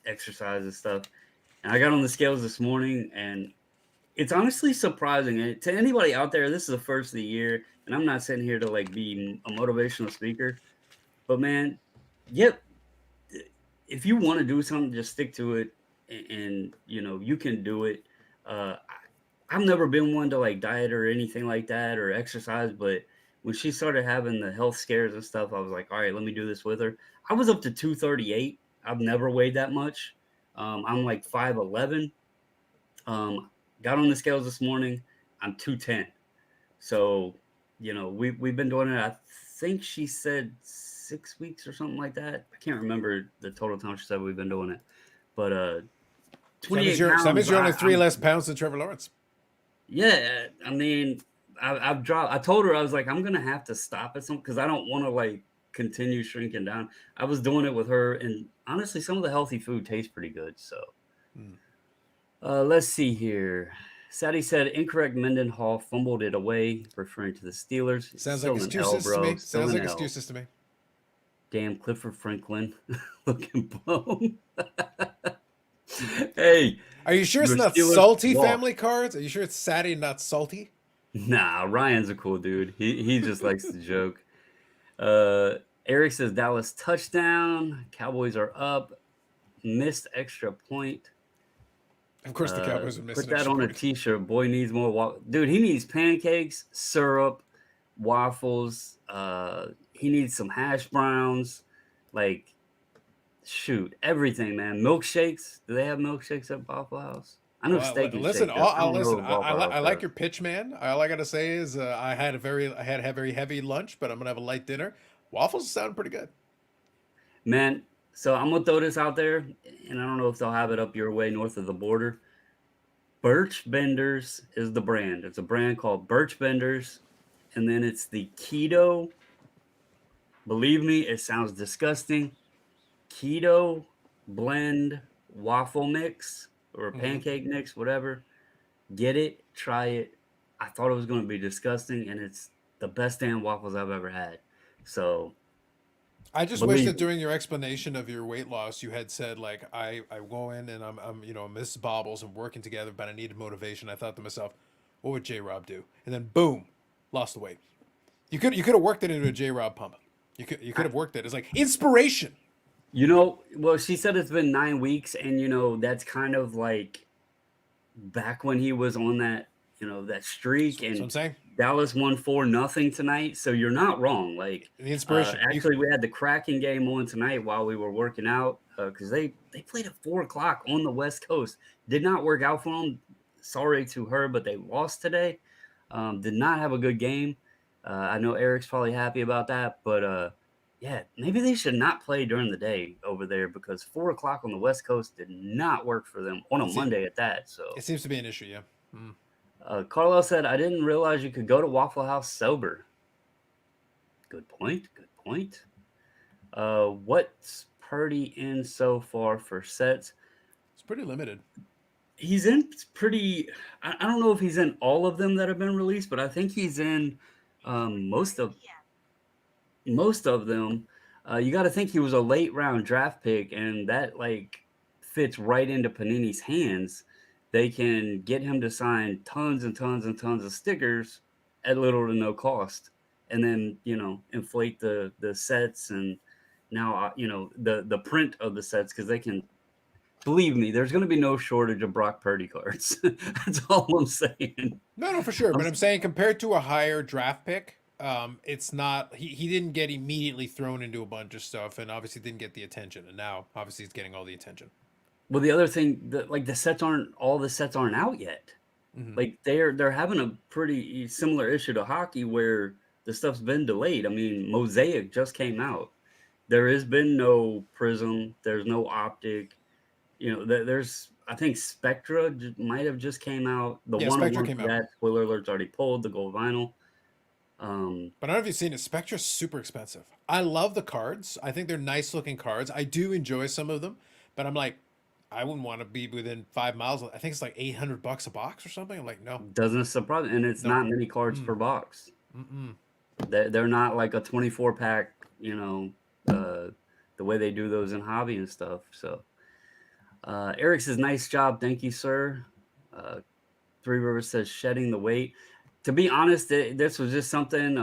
exercise and stuff. And I got on the scales this morning, and it's honestly surprising. And to anybody out there, this is the first of the year, and I'm not sitting here to like be a motivational speaker, but man, yep, if you want to do something, just stick to it, and you can do it. I've never been one to like diet or anything like that or exercise, but when she started having the health scares and stuff, I was like, all right, let me do this with her. I was up to 238. I've never weighed that much. I'm like 5'11". Um, got on the scales this morning. I'm 210. So, we've been doing it. I think she said 6 weeks or something like that. I can't remember the total time she said we've been doing it. But So that 28 means pounds. you're only three less pounds than Trevor Lawrence. Yeah. I mean, I've dropped. I told her I was like, I'm gonna have to stop at some because I don't want to like continue shrinking down. I was doing it with her, and honestly, some of the healthy food tastes pretty good. So Hmm. let's see here. Sadie said incorrect. Mendenhall fumbled it away, referring to the Steelers. Sounds like Still an L, excuses to bro. me. Still Sounds an like L. excuses to me. Damn Clifford Franklin looking blown. Hey, Are you sure it's your not Steelers salty lost. family cards? Are you sure it's Sadie and not salty? Nah, Ryan's a cool dude. He just likes to joke. Uh, Eric says Dallas touchdown. Cowboys are up. Missed extra point. Of course, the Cowboys would miss Put an that extra on a point. t-shirt. Boy needs more. Dude, he needs pancakes, syrup, waffles. He needs some hash browns. Like, shoot, everything, man. Milkshakes. Do they have milkshakes at Waffle House? I know Well, Steak and listen, Shake does. I don't know listen. if Waffle House I like does. your pitch, man. All I gotta say is I had a very heavy lunch, but I'm gonna have a light dinner. Waffles sound pretty good. Man, so I'm gonna throw this out there, and I don't know if they'll have it up your way north of the border. Birch Benders is the brand. It's a brand called Birch Benders, and then it's the keto. Believe me, it sounds disgusting. Keto blend waffle mix or Hmm. pancake mix, whatever. Get it, try it. I thought it was going to be disgusting, and it's the best damn waffles I've ever had. So I just wish believe that me. during your explanation of your weight loss, you had said like I go in and I'm Mrs. Bobbles and working together, but I needed motivation. I thought to myself, what would J Rob do? And then boom, lost the weight. You could have worked it into a J Rob pump. You could I, have worked it. It's like inspiration. well, she said it's been 9 weeks, and that's kind of like back when he was on that streak, So and I'm saying Dallas won 4-0 tonight. So you're not wrong. Like, the inspiration. actually, we had the cracking game on tonight while we were working out because they played at 4 o'clock on the West Coast. Did not work out for them. Sorry to her, but they lost today. Did not have a good game. I know Eric's probably happy about that, but yeah, maybe they should not play during the day over there because 4 o'clock on the West Coast did not work for them on a It's Monday at that. it So seems to be an issue. Yeah. Mm. Carlo said, I didn't realize you could go to Waffle House sober. Good point. Good point. What's Purdy in so far for sets? It's pretty limited. He's in pretty. I don't know if he's in all of them that have been released, but I think he's in most of them. You got to think he was a late round draft pick, and that like fits right into Panini's hands. They can get him to sign tons and tons and tons of stickers, at little to no cost, and then inflate the sets, and now the print of the sets, because they can. Believe me, there's going to be no shortage of Brock Purdy cards. That's all I'm saying. No, no, for sure. I'm, But I'm saying compared to a higher draft pick, it's not. He didn't get immediately thrown into a bunch of stuff, and obviously didn't get the attention. And now, obviously, he's getting all the attention. well, the other thing that like the sets aren't out yet. Hmm. Like they're having a pretty similar issue to hockey where the stuff's been delayed. I mean, Mosaic just came out. There has been no Prism. There's no Optic. There's I think Spectra might have just came out. The Yeah, Spectre 101 came for out, that, spoiler alert's already pulled, the gold vinyl. but I don't know if you've seen it. Spectre's super expensive. I love the cards. I think they're nice looking cards. I do enjoy some of them, but I'm like, I wouldn't want to be within 5 miles. I think it's like $800 a box or something. I'm like, no, Doesn't surprise, and it's no, not many cards per box. mm-mm. They're not like a 24 pack, uh, the way they do those in hobby and stuff. So, Eric says, nice job. Thank you, sir. Uh, Three Rivers says, shedding the weight. To be honest, this was just something,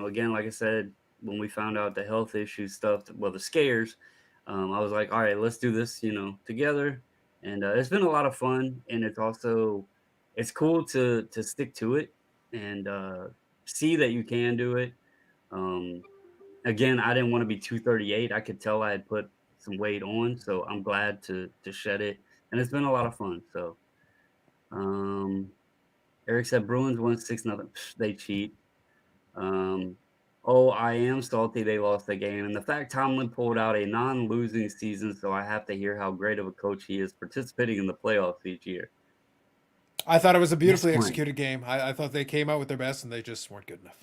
again, like I said, when we found out the health issue stuff, well, the scares, I was like, all right, let's do this, together. And it's been a lot of fun. And it's cool to stick to it and see that you can do it. Um, Again, I didn't want to be 238. I could tell I had put some weight on, so I'm glad to shed it. And it's been a lot of fun. So, um, Eric said Bruins won 6-0. They cheat. Um, oh, I am salty they lost the game. And the fact Tomlin pulled out a non-losing season, so I have to hear how great of a coach he is participating in the playoffs each year. I thought it was a Yes, beautifully point. executed game. I thought they came out with their best, and they just weren't good enough.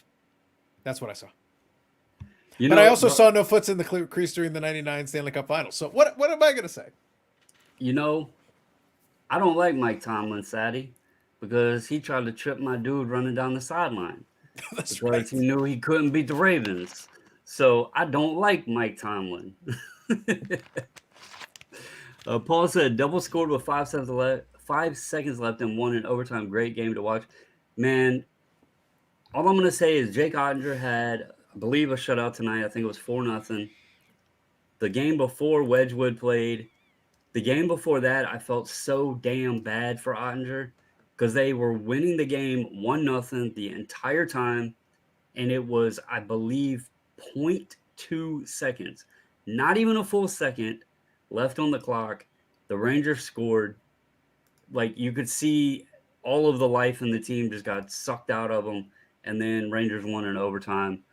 That's what I saw. You But I know, also saw no foots in the crease during the '99 Stanley Cup Finals. So what am I gonna say? you know, I don't like Mike Tomlin, Sadie, because he tried to trip my dude running down the sideline That's because he right. knew he couldn't beat the Ravens. So I don't like Mike Tomlin. Paul said double scored with 5 seconds left. 5 seconds left and won in overtime. Great game to watch. Man, all I'm gonna say is Jake Ottinger had, I believe, a shutout tonight. I think it was 4-0. The game before Wedgwood played, the game before that, I felt so damn bad for Ottinger because they were winning the game 1-0 the entire time, and it was, I believe, point 0.2 seconds, not even a full second left on the clock. The Rangers scored. Like you could see all of the life in the team just got sucked out of them, and then Rangers won in overtime.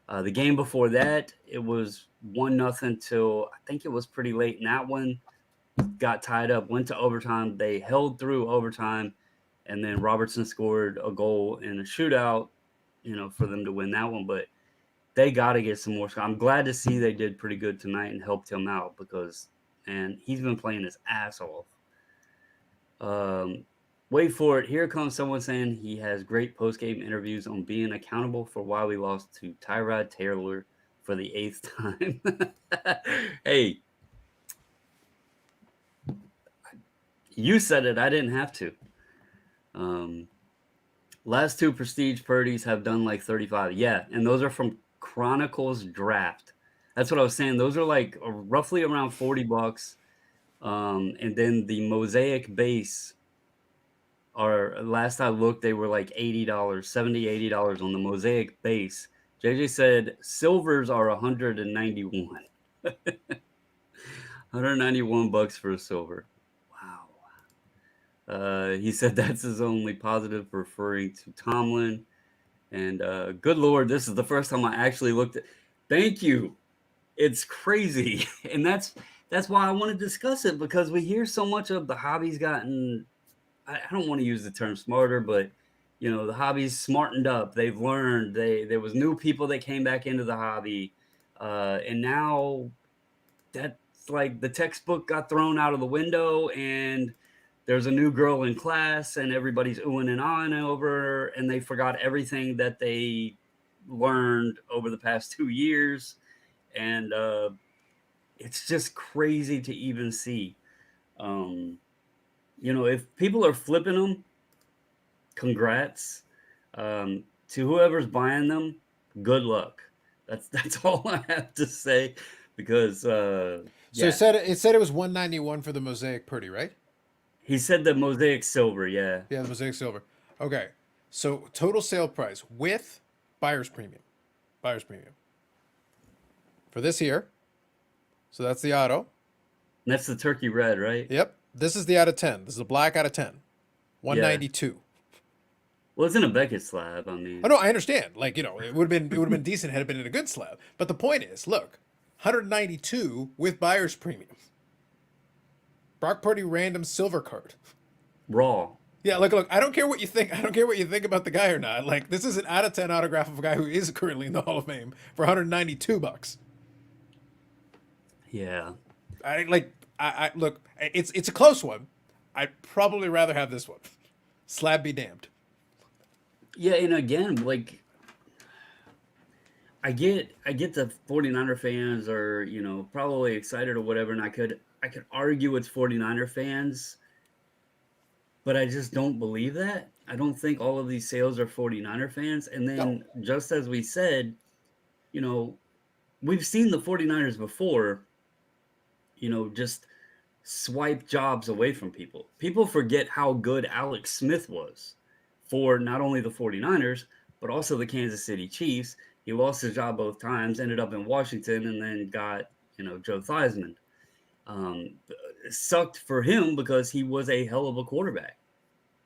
The game before that, it was 1-0 till I think it was pretty late in that one. Got tied up, went to overtime. They held through overtime, and then Robertson scored a goal in a shootout, for them to win that one. But they got to get some more. I'm glad to see they did pretty good tonight and helped him out because, man, he's been playing his ass off. Um, Wait for it. Here comes someone saying he has great post game interviews on being accountable for why we lost to Tyrod Taylor for the eighth time. Hey, you said it. I didn't have to. Um, Last two Prestige Purdy's have done like 35. Yeah, and those are from Chronicles Draft. That's what I was saying. Those are like roughly around $40. And then the Mosaic base are, last I looked, they were like $80, $70, $80 on the Mosaic base. JJ said silvers are 191. 191 bucks for a silver. Wow. He said that's his only positive, referring to Tomlin. And good Lord, this is the first time I actually looked at. Thank you. It's crazy, and that's why I want to discuss it because we hear so much of the hobby's gotten. I don't want to use the term smarter, but the hobby's smartened up. They've learned. There was new people that came back into the hobby, and now that's like the textbook got thrown out of the window, and there's a new girl in class, and everybody's oohing and ahhing over her, and they forgot everything that they learned over the past 2 years, and it's just crazy to even see. Um, if people are flipping them, congrats. to whoever's buying them, good luck. That's all I have to say because So yeah, it said it was 191 for the Mosaic Purdy, right? he said the mosaic silver. Yeah, Yeah, the Mosaic Silver. Okay. So total sale price with buyer's premium. Buyer's premium. For this here. So that's the auto. that's the turkey red, right? Yep. This is the out of 10. This is a black out of 10. Yeah. 192. Well, it's in a Beckett slab. I Oh mean, no, I understand. Like, it would have been decent had it been in a good slab. But the point is, look, 192 with buyer's premium. Brock Purdy random silver card. raw. Yeah, look. I don't care what you think. I don't care what you think about the guy or not. Like, this is an out of 10 autograph of a guy who is currently in the Hall of Fame for 192 bucks. Yeah. I look. It's a close one. I'd probably rather have this one. Slab be damned. Yeah, and again, like I get the 49er fans are, probably excited or whatever, and I could argue with 49er fans, but I just don't believe that. I don't think all of these sales are 49er fans. And No. then just as we said, you know, we've seen the 49ers before, just swipe jobs away from people. People forget how good Alex Smith was for not only the 49ers, but also the Kansas City Chiefs. He lost his job both times, ended up in Washington, and then got, Joe Theismann. It sucked for him because he was a hell of a quarterback,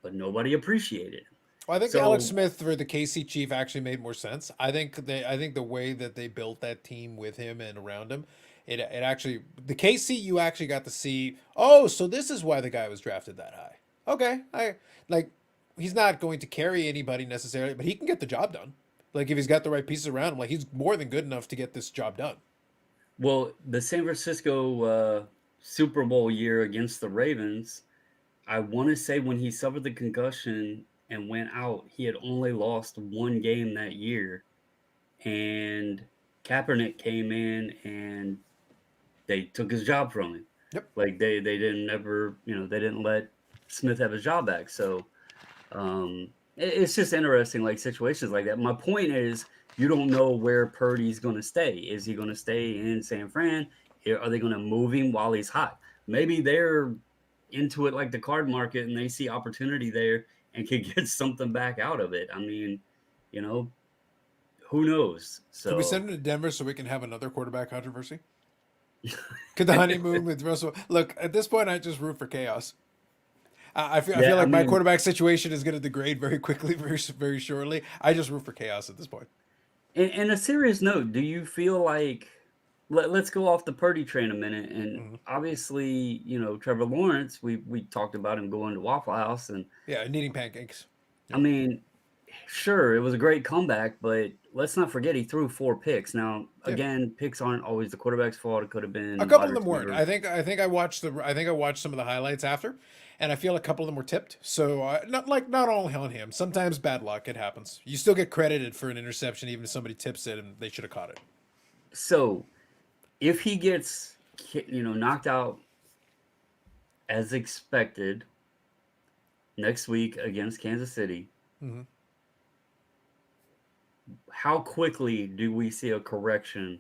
but nobody appreciated him. Well, I think Alex So, Smith for the KC Chief actually made more sense. I think the way that they built that team with him and around him, it actually the KC you actually got to see. Oh, so this is why the guy was drafted that high. Okay, I like he's not going to carry anybody necessarily, but he can get the job done. Like if he's got the right pieces around him, like he's more than good enough to get this job done. well, the San Francisco Super Bowl year against the Ravens, I want to say when he suffered the concussion and went out, he had only lost one game that year. And Kaepernick came in and they took his job from him. Yep. Like they didn't ever, they didn't let Smith have his job back. So it's just interesting, like situations like that. My point is, you don't know where Purdy's going to stay. Is he going to stay in San Fran? Are they going to move him while he's hot? Maybe they're into it like the card market and they see opportunity there and could get something back out of it. I mean, you know, who knows? Could we So send him to Denver so we can have another quarterback controversy? Could the honeymoon with Russell look at this point? I just root for chaos. I feel yeah, I like my mean, quarterback situation is going to degrade very quickly, very shortly. I just root for chaos at this point. and a serious note, do you feel like let's go off the Purdy train a minute? And Mhm. obviously, Trevor Lawrence, we talked about him going to Waffle House, and Yeah, needing pancakes. I Yep. mean, sure, it was a great comeback, but let's not forget he threw 4 picks. Now, Yeah, again, picks aren't always the quarterback's fault. It could have a been couple wide of them weren't. receiver. I think I watched some of the highlights after, and I feel a couple of them were tipped. So not all on him. Sometimes bad luck. It happens. You still get credited for an interception, even if somebody tips it and they should have caught it. So if he gets knocked out as expected next week against Kansas City, Hmm. how quickly do we see a correction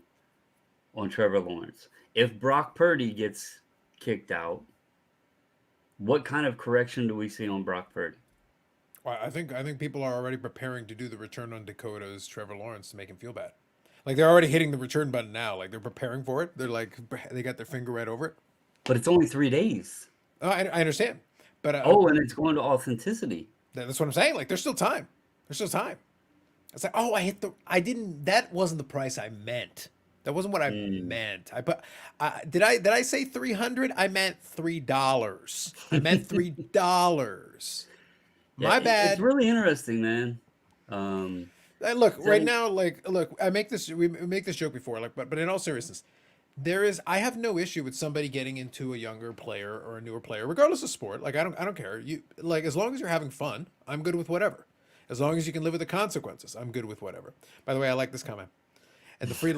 on Trevor Lawrence? If Brock Purdy gets kicked out, what kind of correction do we see on Brock Purdy? Well, I think people are already preparing to do the return on Dakota's Trevor Lawrence to make him feel bad. Like they're already hitting the return button now. Like they're preparing for it. They're like they got their finger right over it. But it's only 3 days. Oh, I understand, but Oh, and it's going to authenticity. that's what I'm saying. Like there's still time. There's still time. It's like, oh, I didn't. That wasn't the price I meant. That wasn't what I Mm. meant. Did I say 300? I meant $3. I meant $3. Yeah, My it's bad. really interesting, man. Um, Look, right so now, like, look, we make this joke before, like, but in all seriousness, I have no issue with somebody getting into a younger player or a newer player, regardless of sport. Like, I don't care. You like as long as you're having fun, I'm good with whatever. As long as you can live with the consequences, I'm good with whatever. By the way, I like this comment. And the free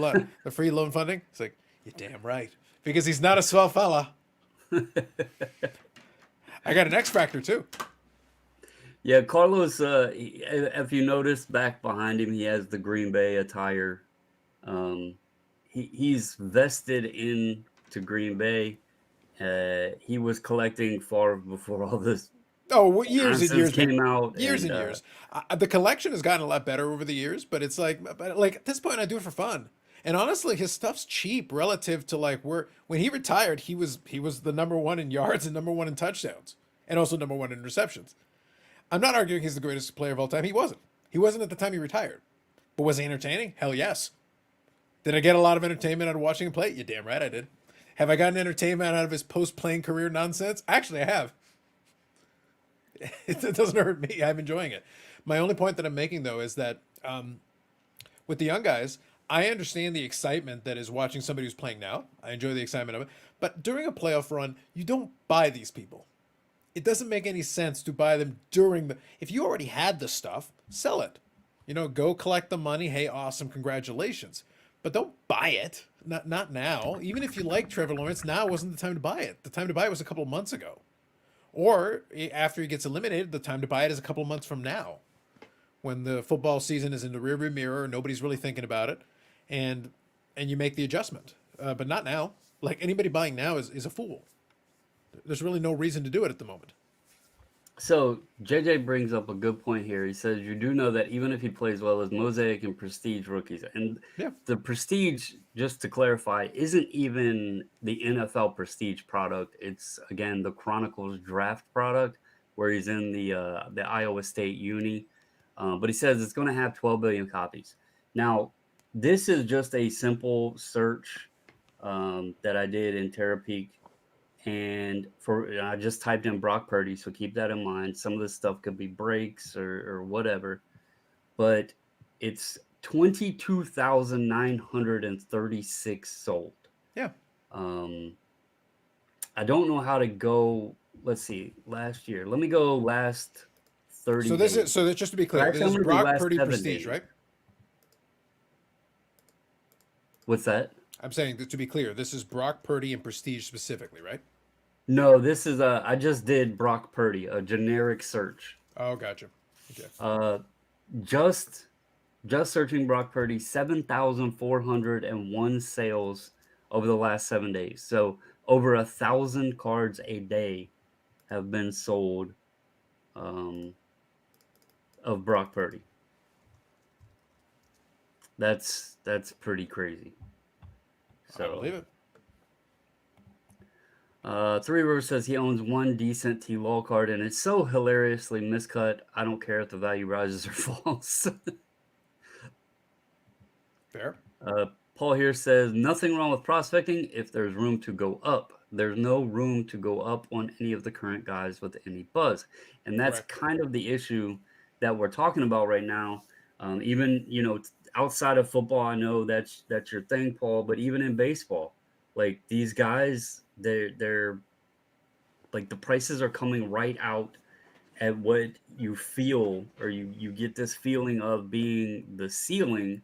loan funding, it's like, you're damn right, because he's not a swell fella. I got an X factor too. Yeah, Carlos. If you notice back behind him, he has the Green Bay attire. Um, he's vested in to Green Bay. He was collecting Favre before all this Oh, years and nonsense years, man. came out, Years and and years. The collection has gotten a lot better over the years, but it's like at this point, I do it for fun. And honestly, his stuff's cheap relative to like where when he retired, he was the number one in yards and number one in touchdowns, and also number one in receptions. I'm not arguing he's the greatest player of all time. He wasn't. He wasn't at the time he retired. But was he entertaining? Hell yes. Did I get a lot of entertainment out of watching him play? You damn right I did. Have I gotten entertainment out of his post-playing career nonsense? Actually, I have. It doesn't hurt me. I'm enjoying it. My only point that I'm making, though, is that with the young guys, I understand the excitement that is watching somebody who's playing now. I enjoy the excitement of it. But during a playoff run, you don't buy these people. It doesn't make any sense to buy them during the. If you already had the stuff, sell it. Go collect the money. Hey, awesome, congratulations. But don't buy it. Not now. Even if you like Trevor Lawrence, now wasn't the time to buy it. The time to buy it was a couple of months ago. Or after he gets eliminated, the time to buy it is a couple of months from now, when the football season is in the rearview mirror, nobody's really thinking about it, and you make the adjustment. But not now. Like anybody buying now is a fool. There's really no reason to do it at the moment. so JJ brings up a good point here. He says you do know that even if he plays well as Mosaic and Prestige rookies, and Yeah. the Prestige, just to clarify, isn't even the NFL Prestige product. It's again the Chronicles draft product, where he's in the Iowa State Uni. But he says it's going to have 12 billion copies. Now, this is just a simple search that I did in Terapeak, and I just typed in Brock Purdy, so keep that in mind. Some of this stuff could be breaks or whatever, but it's 22,936 sold. Yeah. Um, I don't know how to go. Let's see, last year. Let me go last 30 So this is days. so that just to be Or clear, this actually, I'm is going to do Brock last Purdy 7 days. Prestige, right? What's that? I'm saying that to be clear, this is Brock Purdy and Prestige specifically, right? No, this is I just did Brock Purdy, a generic search. Oh, gotcha. Okay. Uh, just just searching Brock Purdy, 7,401 sales over the last 7 days. So over 1,000 cards a day have been sold um, of Brock Purdy. That's pretty crazy. I believe So it. Three Rivers says he owns one decent T Law card and it's so hilariously miscut. I don't care if the value rises or falls. Fair. Paul here says nothing wrong with prospecting if there's room to go up. There's no room to go up on any of the current guys with any buzz, and that's Correct. kind of the issue that we're talking about right now. Even outside of football, I know that's your thing, Paul. But even in baseball, like these guys, they're like the prices are coming right out at what you feel, or you get this feeling of being the ceiling,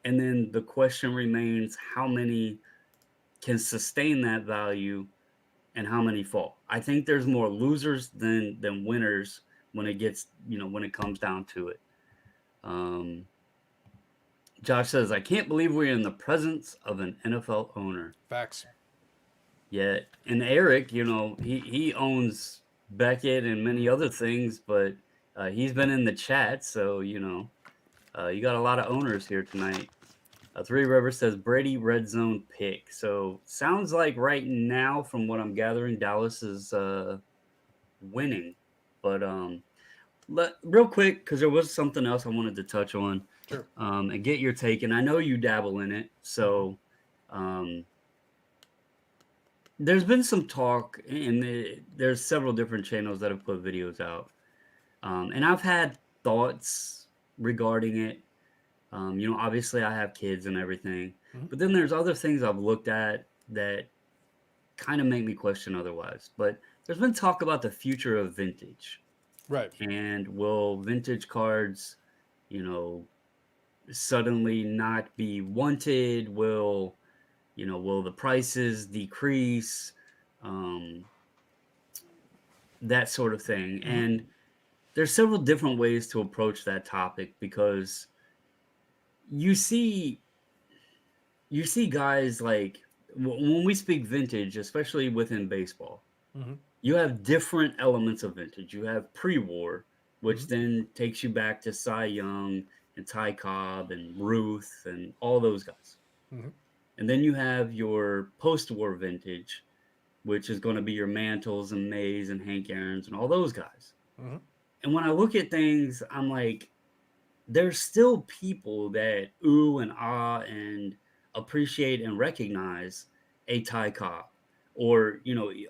and then the question remains how many can sustain that value and how many fall. I think there's more losers than winners when it gets, when it comes down to it. Um, Josh says, I can't believe we're in the presence of an NFL owner. Facts. Yeah, and Eric, he owns Beckett and many other things, but he's been in the chat, so you got a lot of owners here tonight. Three Rivers says Brady red zone pick. So sounds like right now, from what I'm gathering, Dallas is winning. But real quick, because there was something else I wanted to touch on Sure. and get your take. And I know you dabble in it, so um, there's been some talk, and there's several different channels that have put videos out, and I've had thoughts regarding it. Obviously I have kids and everything, Mhm. but then there's other things I've looked at that kind of make me question otherwise. But there's been talk about the future of vintage, Right. and will vintage cards, you know, suddenly not be wanted? Will the prices decrease? Um, that sort of thing. Hmm. And there's several different ways to approach that topic because you see you see guys like when we speak vintage, especially within baseball, Mm-hmm. you have different elements of vintage. You have pre-war, Mm-hmm. which then takes you back to Cy Young and Ty Cobb and Ruth and all those guys. Mm-hmm. And then you have your post-war vintage, which is going to be your Mantles and Mays and Hank Aaron's and all those guys. Mm-hmm. And when I look at things, I'm like, there's still people that ooh and ah and appreciate and recognize a Ty Cobb or,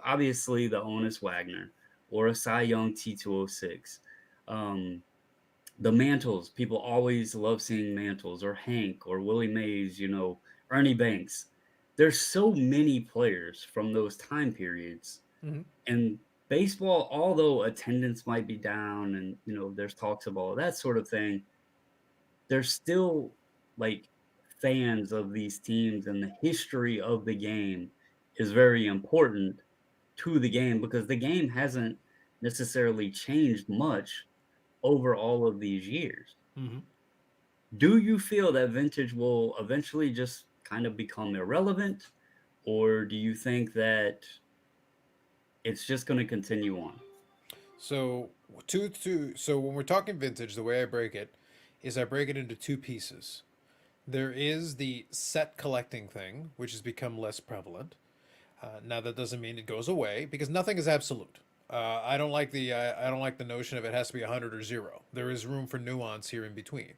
obviously the Honus Wagner or a Cy Young T206. Um, the Mantles, people always love seeing Mantles or Hank or Willie Mays, Ernie Banks. There's so many players from those time periods. Mm-hmm. And baseball, although attendance might be down and, there's talks of all that sort of thing, there's still like fans of these teams and the history of the game is very important to the game because the game hasn't necessarily changed much over all of these years. Mm-hmm. Do you feel that vintage will eventually just kind of become irrelevant, or do you think that it's just going to continue on? So so when we're talking vintage, the way I break it is I break it into two pieces. There is the set collecting thing, which has become less prevalent. Now that doesn't mean it goes away because nothing is absolute. I don't like the notion of it has to be 100 or 0. There is room for nuance here in between.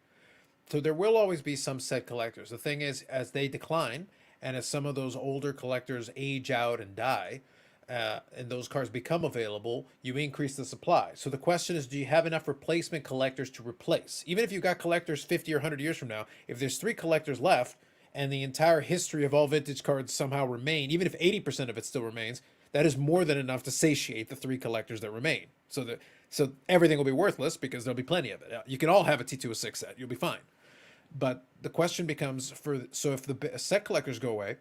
So there will always be some set collectors. The thing is, as they decline, and as some of those older collectors age out and die, and those cards become available, you increase the supply. So the question is, do you have enough replacement collectors to replace? Even if you've got collectors 50 or 100 years from now, if there's 3 collectors left, and the entire history of all vintage cards somehow remain, even if 80% of it still remains, that is more than enough to satiate the 3 collectors that remain. So everything will be worthless because there'll be plenty of it. You can all have a T206 set. You'll be fine. But the question becomes so if the set collectors go away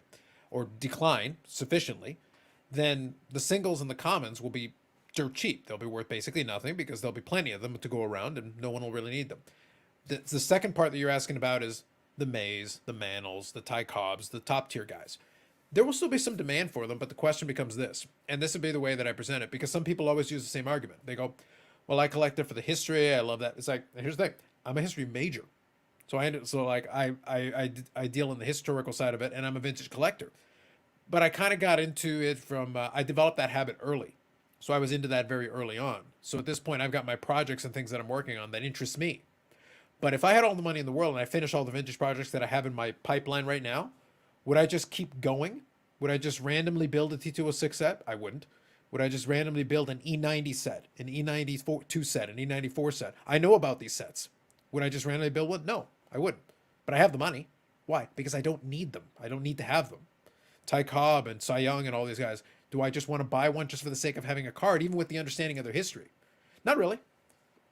or decline sufficiently, then the singles and the commons will be dirt cheap. They'll be worth basically nothing because there'll be plenty of them to go around and no one will really need them. The second part that you're asking about is the Mays, the Mantles, the Ty Cobbs, the top tier guys. There will still be some demand for them, but the question becomes this, and this would be the way that I present it, because some people always use the same argument. They go, "Well, I collect it for the history. I love that." It's like, here's the thing: I'm a history major, so like I deal in the historical side of it, and I'm a vintage collector. But I kind of got into it from I developed that habit early, so I was into that very early on. So at this point, I've got my projects and things that I'm working on that interest me. But if I had all the money in the world and I finish all the vintage projects that I have in my pipeline right now, would I just keep going? Would I just randomly build a T206 set? I wouldn't. Would I just randomly build an E90 set, an E92 set, an E94 set? I know about these sets. Would I just randomly build one? No, I wouldn't. But I have the money. Why? Because I don't need them. I don't need to have them. Ty Cobb and Cy Young and all these guys. Do I just want to buy one just for the sake of having a card, even with the understanding of their history? Not really.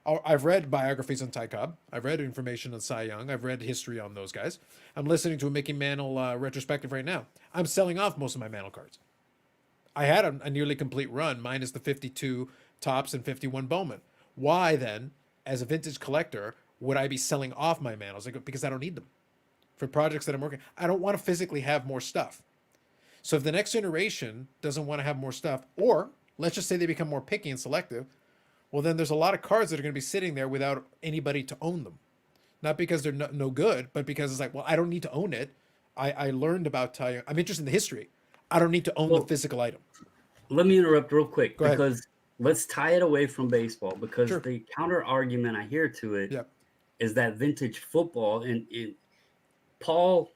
I've read biographies on Ty Cobb. I've read information on Cy Young. I've read history on those guys. I'm listening to a Mickey Mantle retrospective right now. I'm selling off most of my Mantle cards. I had a nearly complete run, minus the 52 tops and 51 Bowman. Why then, as a vintage collector, would I be selling off my Mantles? Because I don't need them. For projects that I'm working, I don't want to physically have more stuff. So if the next generation doesn't want to have more stuff, or let's just say they become more picky and selective, well, then there's a lot of cards that are going to be sitting there without anybody to own them. Not because they're no good, but because it's like, well, I don't need to own it. I learned about Ty. I'm interested in the history. I don't need to own the Well, physical item. let me interrupt real quick Go ahead. because let's tie it away from baseball because Sure. the counter argument I hear to it Yeah. is that vintage football and Paul,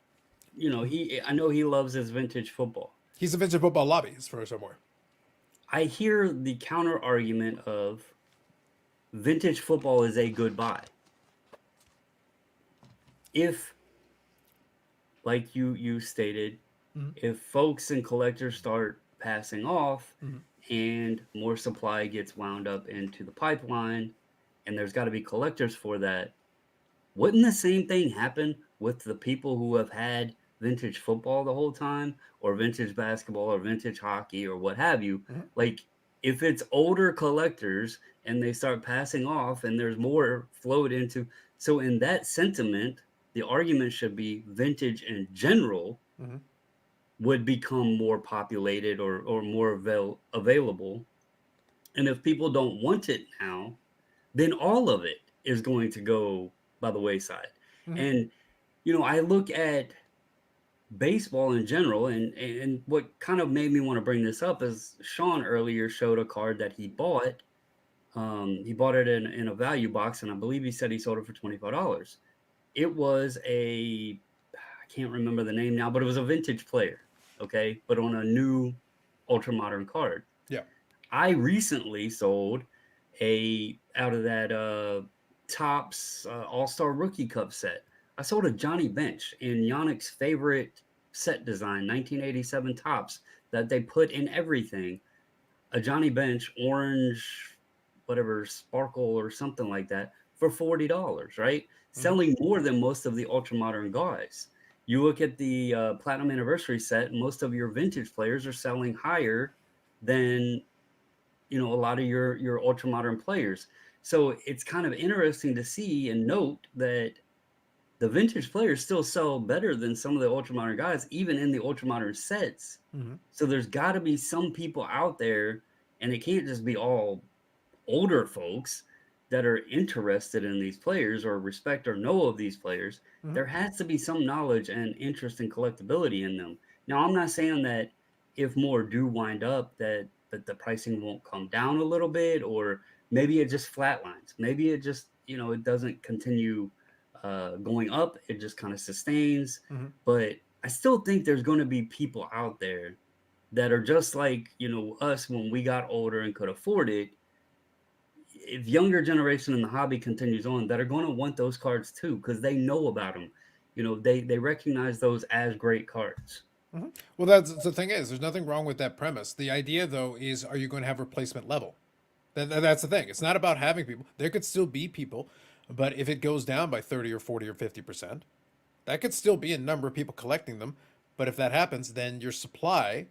I know he loves his vintage football. He's a vintage football lobbyist for somewhere. I hear the counter argument of vintage football is a good buy. If, like you stated, Mm-hmm. if folks and collectors start passing off Mm-hmm. and more supply gets wound up into the pipeline and there's got to be collectors for that, wouldn't the same thing happen with the people who have had vintage football the whole time or vintage basketball or vintage hockey or what have you? Mm-hmm. Like if it's older collectors and they start passing off and there's more flowed into, so in that sentiment, the argument should be vintage in general Mm-hmm. would become more populated or more available. And if people don't want it now, then all of it is going to go by the wayside. Mm-hmm. And I look at baseball in general, and what kind of made me want to bring this up is Sean earlier showed a card that he bought. He bought it in a value box, and I believe he said he sold it for $25. It was I can't remember the name now, but it was a vintage player, okay, but on a new ultra modern card. Yeah. I recently sold a out of that Topps All Star Rookie Cup set. I sold a Johnny Bench in Yannick's favorite set design, 1987 Topps, that they put in everything. A Johnny Bench orange, whatever sparkle or something like that for $40, right? Mm-hmm. Selling more than most of the ultra modern guys. You look at the Platinum Anniversary set, most of your vintage players are selling higher than a lot of your ultra modern players. So it's kind of interesting to see and note that the vintage players still sell better than some of the ultra modern guys, even in the ultra modern sets. Mm-hmm. So there's got to be some people out there, and it can't just be all older folks that are interested in these players or respect or know of these players. Mm-hmm. There has to be some knowledge and interest and collectability in them. Now, I'm not saying that if more do wind up that the pricing won't come down a little bit, or maybe it just flatlines. Maybe it just it doesn't continue going up. It just kind of sustains. Mm-hmm. But I still think there's going to be people out there that are just like us when we got older and could afford it. If younger generation in the hobby continues on, that are going to want those cards too because they know about them. They recognize those as great cards. Mm-hmm. Well, that's the thing is, there's nothing wrong with that premise. The idea, though, is are you going to have replacement level? That's the thing. It's not about having people. There could still be people, but if it goes down by 30 or 40 or 50%, that could still be a number of people collecting them. But if that happens, then your supply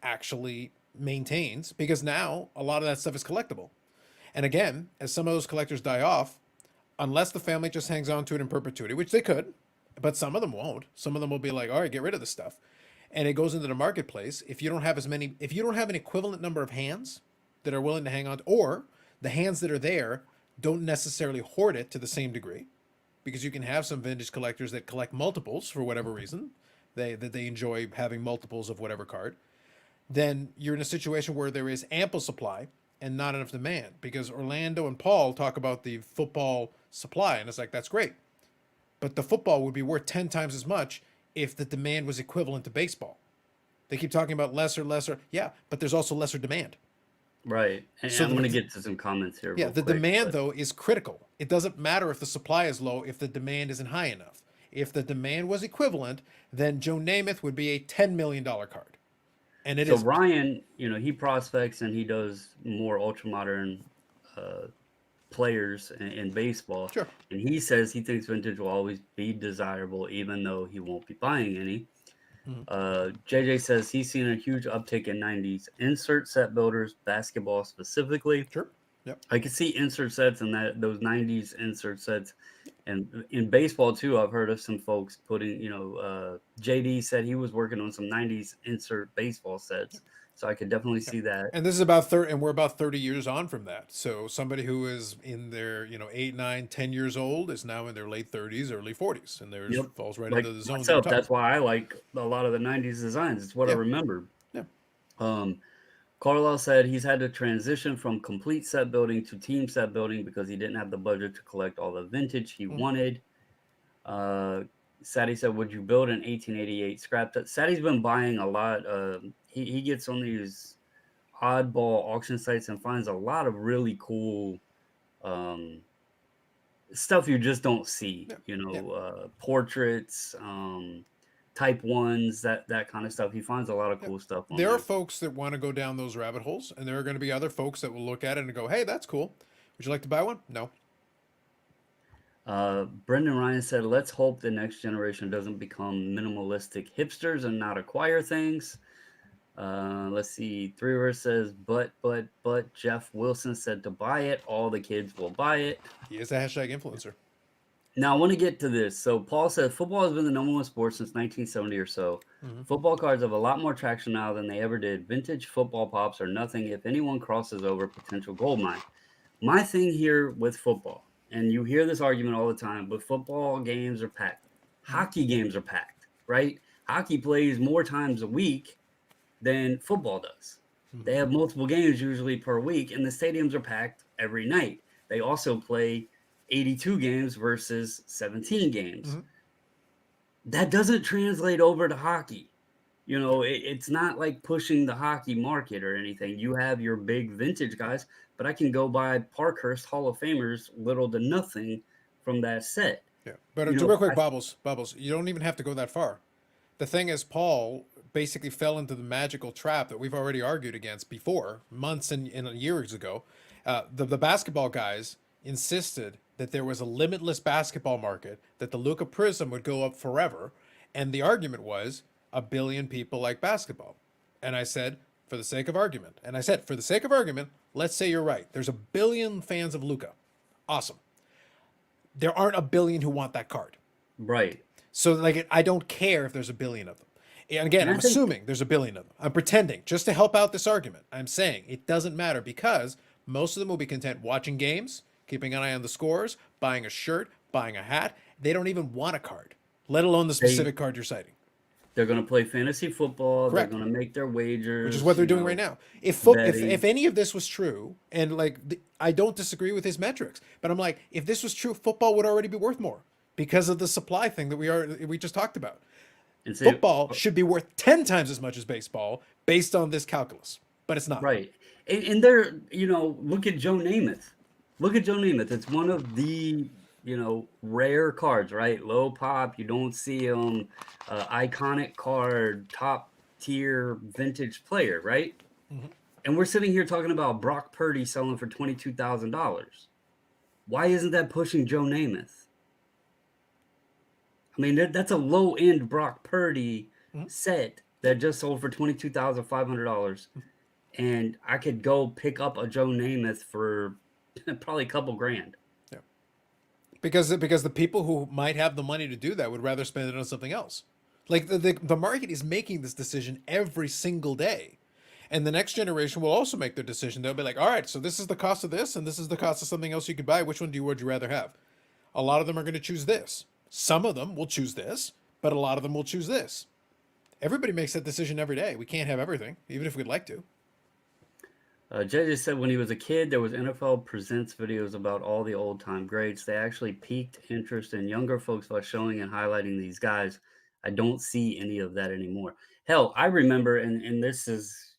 actually maintains because now a lot of that stuff is collectible. And again, as some of those collectors die off, unless the family just hangs on to it in perpetuity, which they could, but some of them won't. Some of them will be like, all right, get rid of this stuff. And it goes into the marketplace. If you don't have if you don't have an equivalent number of hands that are willing to hang on, or the hands that are there don't necessarily hoard it to the same degree, because you can have some vintage collectors that collect multiples for whatever reason, they enjoy having multiples of whatever card, then you're in a situation where there is ample supply and not enough demand. Because Orlando and Paul talk about the football supply, and it's like, that's great. But the football would be worth 10 times as much if the demand was equivalent to baseball. They keep talking about lesser. Yeah, but there's also lesser demand. Right. And So I'm going to get to some comments here yeah, real the quick. demand But though is critical. It doesn't matter if the supply is low if the demand isn't high enough. If the demand was equivalent, then Joe Namath would be a $10 million card, and it so isn't. Ryan, he prospects and he does more ultra modern uh, players in baseball. Sure. And he says he thinks vintage will always be desirable, even though he won't be buying any. Mm-hmm. JJ says he's seen a huge uptick in 90s insert set builders, basketball specifically. Sure. Yep. I could see insert sets and those 90s insert sets. And in baseball too, I've heard of some folks putting, JD said he was working on some 90s insert baseball sets. So I could definitely Yeah. see that. And this is about 30, and we're about 30 years on from that. So somebody who is in their, 8, 9, 10 years old is now in their late 30s, early 40s, and there's Yep. falls right Like into the zone that we're myself, talking that's about. why I like a lot of the 90s designs. It's what I Yeah. remember. Yeah. Um, Carlisle said he's had to transition from complete set building to team set building because he didn't have the budget to collect all the vintage he Mm-hmm. wanted. Uh, Sadie said, "Would you build an 1888 scrap?" Sadie's been buying a lot. He gets on these oddball auction sites and finds a lot of really cool um, stuff you just don't see. Yeah. Yeah. Portraits, type ones, that kind of stuff. He finds a lot of Yeah. cool stuff on There are there. folks that want to go down those rabbit holes, and there are going to be other folks that will look at it and go, "Hey, that's cool. Would you like to buy one?" No. Brendan Ryan said, "Let's hope the next generation doesn't become minimalistic hipsters and not acquire things." Let's see. Three Rivers says, but Jeff Wilson said to buy it. All the kids will buy it. He is a hashtag influencer. Now I want to get to this. So Paul said football has been the number one sport since 1970 or so. Mm-hmm. Football cards have a lot more traction now than they ever did. Vintage football pops are nothing if anyone crosses over potential gold mine. My thing here with football, and you hear this argument all the time, but football games are packed. Mm-hmm. Hockey games are packed, right? Hockey plays more times a week than football does. Mm-hmm. They have multiple games usually per week, and the stadiums are packed every night. They also play 82 games versus 17 games. Mm-hmm. That doesn't translate over to hockey. It's not like pushing the hockey market or anything. You have your big vintage guys, but I can go buy Parkhurst Hall of Famers little to nothing from that set. Yeah, but You real know, quick, I Bubbles, you don't even have to go that far. The thing is, Paul basically fell into the magical trap that we've already argued against before, months and years ago. The basketball guys insisted that there was a limitless basketball market, that the Luca Prism would go up forever, and the argument was a billion people like basketball. And I said, for the sake of argument, let's say you're right. There's a billion fans of Luca. Awesome. There aren't a billion who want that card. right. So like I don't care if there's a billion of them. And again, And I'm I think assuming there's a billion of them. I'm pretending just to help out this argument. I'm saying it doesn't matter because most of them will be content watching games, keeping an eye on the scores, buying a shirt, buying a hat. They don't even want a card, let alone the they specific card you're citing. they're going to play fantasy football. They're Correct. going to make their Which is wagers. what they're doing right now. If Betting. any of this was true, and I don't disagree with his metrics, but I'm like, if this was true, football would already be worth more because of the supply thing that we just talked about. And say, Football should be worth 10 times as much as baseball based on this calculus, but it's not. right. And they're, look at Joe Namath. Look at Joe Namath. It's one of the, rare cards, right? Low pop. You don't see them. Iconic card, top tier vintage player, right? Mhm. And we're sitting here talking about Brock Purdy selling for $22,000. Why isn't that pushing Joe Namath? I mean, that's a low end Brock Purdy Mhm. set that just sold for $22,500. And I could go pick up a Joe Namath for probably a couple grand. Yeah. Because the people who might have the money to do that would rather spend it on something else. Like the market is making this decision every single day. And the next generation will also make their decision. They'll be like, all right, so this is the cost of this, and this is the cost of something else you could buy. Which one would you rather have? A lot of them are going to choose this. Some of them will choose this, but a lot of them will choose this. Everybody makes that decision every day. We can't have everything, even if we'd like to. Jay just said when he was a kid, there was NFL Presents videos about all the old time greats. They actually piqued interest in younger folks by showing and highlighting these guys. I don't see any of that anymore. Hell, I remember, and this is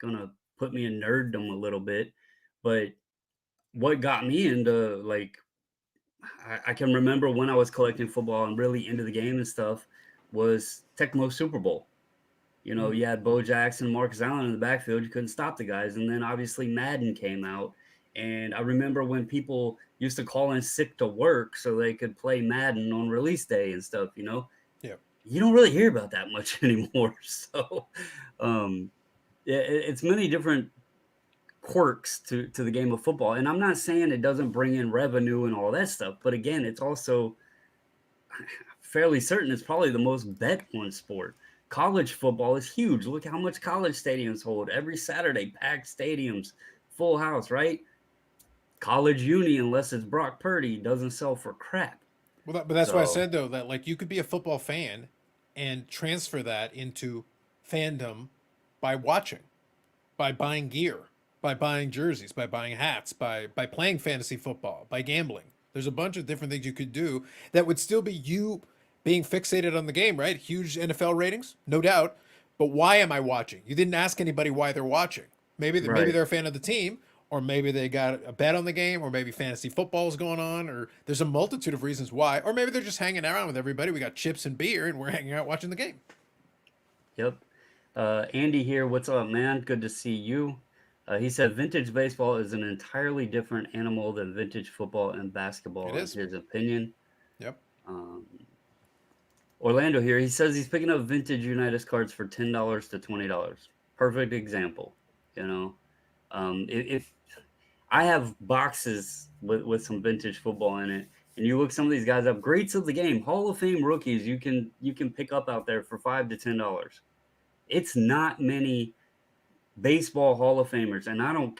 gonna put me in nerddom a little bit, but what got me into like I can remember when I was collecting football and really into the game and stuff was Tecmo Super Bowl. Mm-hmm. You had Bo Jackson, Marcus Allen in the backfield. You couldn't stop the guys. And then obviously Madden came out. And I remember when people used to call in sick to work so they could play Madden on release day and stuff, Yeah. You don't really hear about that much anymore. So, yeah, it's many different quirks to the game of football. And I'm not saying it doesn't bring in revenue and all that stuff. But again, it's also fairly certain it's probably the most bet on sport. College football is huge. Look how much college stadiums hold every Saturday, packed stadiums, full house, right? College uni, unless it's Brock Purdy, doesn't sell for crap. But that's why I So, said though that like you could be a football fan and transfer that into fandom by watching, by buying gear, by buying jerseys, by buying hats, by playing fantasy football, by gambling. There's a bunch of different things you could do that would still be you being fixated on the game, right? Huge NFL ratings, no doubt. But why am I watching? You didn't ask anybody why they're watching. Maybe right. they're a fan of the team, or maybe they got a bet on the game, or maybe fantasy football is going on, or there's a multitude of reasons why, or maybe they're just hanging around with everybody. We got chips and beer, and we're hanging out watching the game. Yep. Andy here. What's up, man? Good to see you. He said vintage baseball is an entirely different animal than vintage football and It basketball, in is. his opinion. Yep. Um, Orlando here. He says he's picking up vintage Unitas cards for $10 to $20. Perfect example. You know, if I have boxes with some vintage football in it, and you look some of these guys up, greats of the game, Hall of Fame rookies, you can pick up out there for $5 to $10. It's not many baseball Hall of Famers, and I don't.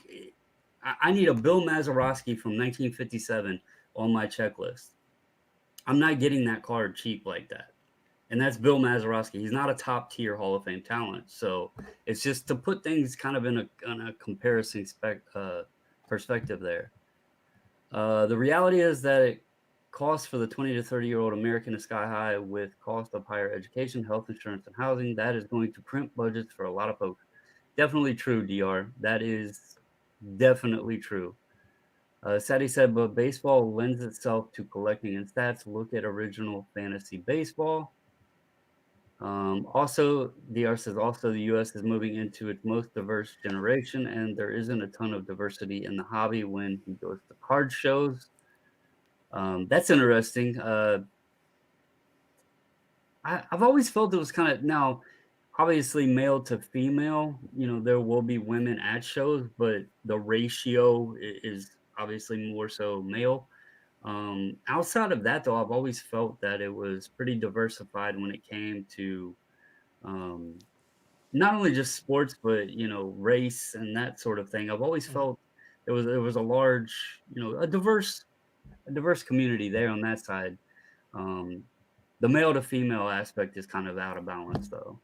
I need a Bill Mazeroski from 1957 on my checklist. I'm not getting that card cheap like that. And that's Bill Mazeroski. He's not a top tier Hall of Fame talent. So it's just to put things kind of in a comparison perspective there. The reality is that it costs for the 20 to 30-year-old American is sky high with cost of higher education, health insurance, and housing. That is going to crimp budgets for a lot of folks. Definitely true, DR. That is definitely true. Sadie said, but baseball lends itself to collecting in stats. Look at original fantasy baseball. Also, DR says also the U.S. is moving into its most diverse generation, and there isn't a ton of diversity in the hobby when he goes to card shows. That's interesting. I've always felt it was kind of now, obviously male to female. You know, there will be women at shows, but the ratio is obviously more so male. Outside of that, though, I've always felt that it was pretty diversified when it came to um, not only just sports, but race and that sort of thing. I've always Mhm. felt there was a large, a diverse community there on that side. Um, the male to female aspect is kind of out of balance, though.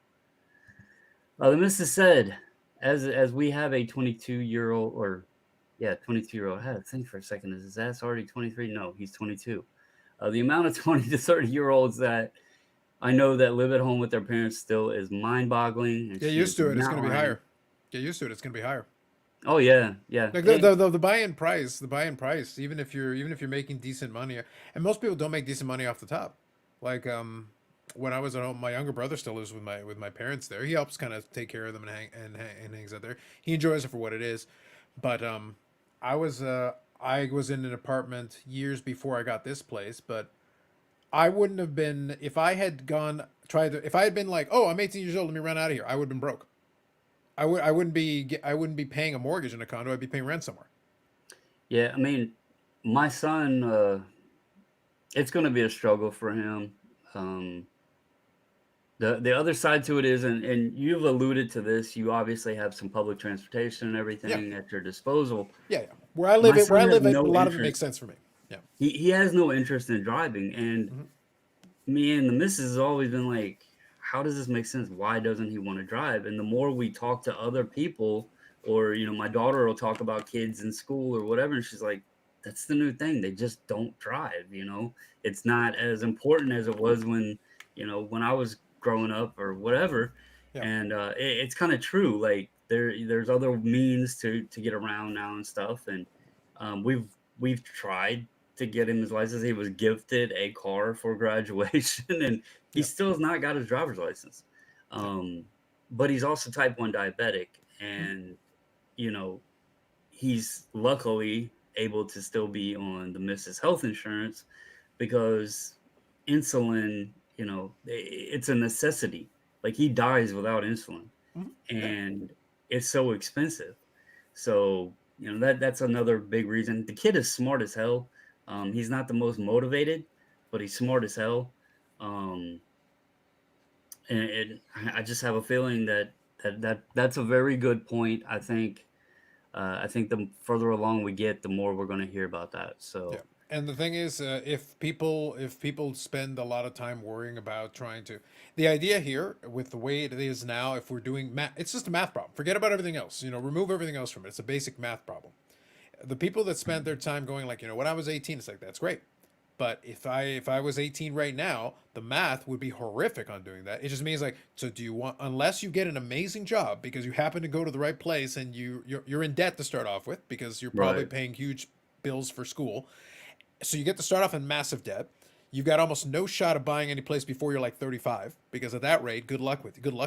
The missus said, as we have a 22-year-old, or yeah, 22-year-old. I had to think for a second. Is his ass already 23? No, he's 22. The amount of 20 to 30-year-olds that I know that live at home with their parents still is mind-boggling, and Get she is used to it. It's not going to be lying. higher. Get used to it. It's going to be higher. Oh yeah, yeah. Like And the buy-in price, even if you're making decent money, and most people don't make decent money off the top. Like when I was at home, my younger brother still lives with my parents there. He helps kind of take care of them and hangs out there. He enjoys it for what it is, but I was in an apartment years before I got this place, but I wouldn't have been if I had gone tried to if I had been like, oh, I'm 18 years old, let me run out of here. I would have been broke. I wouldn't be paying a mortgage in a condo. I'd be paying rent somewhere. yeah, I mean, my son, it's going to be a struggle for him. Um, the other side to it is, and you've alluded to this. You obviously have some public transportation and Yeah, everything at your disposal. yeah, yeah. Where I live, My it where son I has live, a no lot of it interest. makes sense for me. Yeah. He has no interest in driving, and Hmm. me and the missus has always been like, how does this make sense? Why doesn't he want to drive? And the more we talk to other people, or my daughter will talk about kids in school or whatever, and she's like, that's the new thing. They just don't drive. It's not as important as it was when I was growing up or whatever. Yeah. And it's kind of true. Like there's other means to get around now and stuff. And we've tried to get him his license. He was gifted a car for graduation, and he Yeah. still has not got his driver's license. Yeah. Um, but he's also type 1 diabetic, Mhm. and you know, he's luckily able to still be on the Mrs. Health Insurance because insulin, it's a necessity. Like he dies without insulin, Mhm. Yeah. and it's so expensive. So, that's another big reason. The kid is smart as hell. He's not the most motivated, but he's smart as hell. Um, and I just have a feeling that's a very good point. I think the further along we get, the more we're going to hear about that. Yeah. So, And the thing is, if people spend a lot of time worrying about trying to, the idea here with the way it is now, if we're doing math, it's just a math problem. Forget about everything else. Remove everything else from it. It's a basic math problem. The people that spent their time going like, when I was 18, it's like that's great. But if I was 18 right now, the math would be horrific on doing that. It just means like, so do you want, unless you get an amazing job because you happen to go to the right place and you're in debt to start off with because you're probably right. paying huge bills for school. So you get to start off in massive debt. You've got almost no shot of buying any place before you're like 35 because at that rate, good luck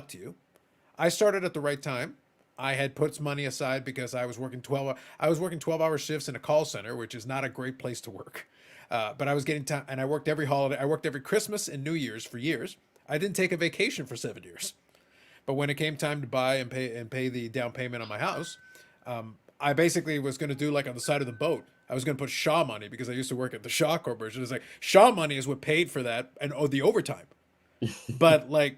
to you. I started at the right time. I had put money aside because I was working 12 hour shifts in a call center, which is not a great place to work. But I was getting time, and I worked every holiday. I worked every Christmas and New Year's for years. I didn't take a vacation for 7 years. But when it came time to buy and pay the down payment on my house, I basically was going to do like on the side of the boat. I was going to put Shaw money because I used to work at the Shaw Corporation. It's like Shaw money is what paid for that and the overtime. But like,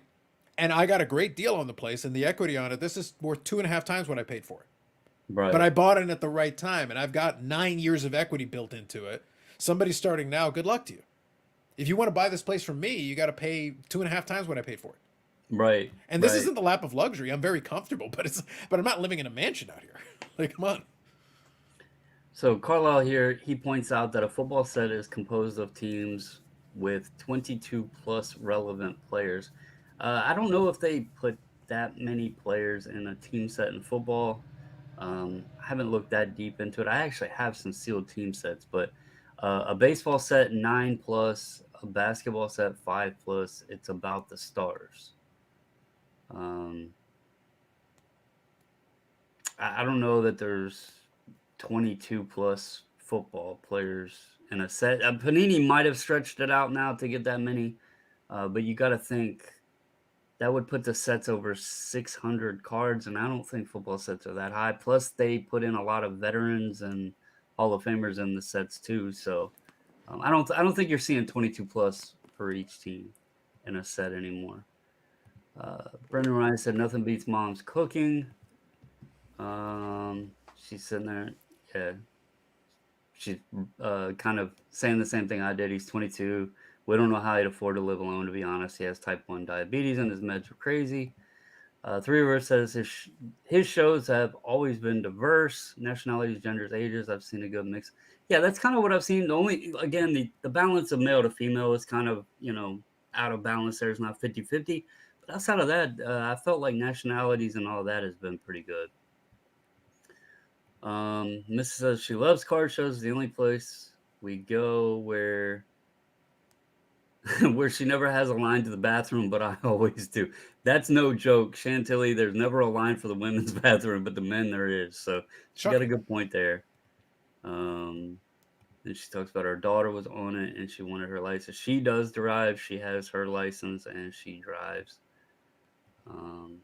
and I got a great deal on the place and the equity on it. This is worth 2.5 times what I paid for it. But Right. I bought it at the right time, and I've got 9 years of equity built into it. Somebody starting now, good luck to you. If you want to buy this place from me, you got to pay 2.5 times what I paid for it. Right. And this Right. isn't the lap of luxury. I'm very comfortable, but I'm not living in a mansion out here. Like, come on. So Carlisle here, he points out that a football set is composed of teams with 22 plus relevant players. I don't know if they put that many players in a team set in football. I haven't looked that deep into it. I actually have some sealed team sets, but a baseball set 9 plus, a basketball set 5 plus. It's about the stars. Um, I don't know that there's 22 plus football players in a set. Panini might have stretched it out now to get that many, but you got to think that would put the sets over 600 cards, and I don't think football sets are that high. Plus, they put in a lot of veterans and Hall of Famers in the sets too. So I don't think you're seeing 22 plus for each team in a set anymore. Brendan Ryan said nothing beats mom's cooking. She's sitting there, yeah, she's kind of saying the same thing I did. He's 22. We don't know how he'd afford to live alone, to be honest. He has type 1 diabetes and his meds are crazy. Three River says his shows have always been diverse, nationalities, genders, ages. I've seen a good mix. Yeah, that's kind of what I've seen. The only, again, the balance of male to female is kind of, out of balance. There's not 50-50. But outside of that, I felt like nationalities and all that has been pretty good. Mrs. says she loves card shows. The only place we go where where she never has a line to the bathroom, but I always do. That's no joke, Chantilly. There's never a line for the women's bathroom, but the men there is. So she got a Shocking. good point there. Um, and she talks about her daughter was on it and she wanted her license. She does drive. She has her license and she drives. Um,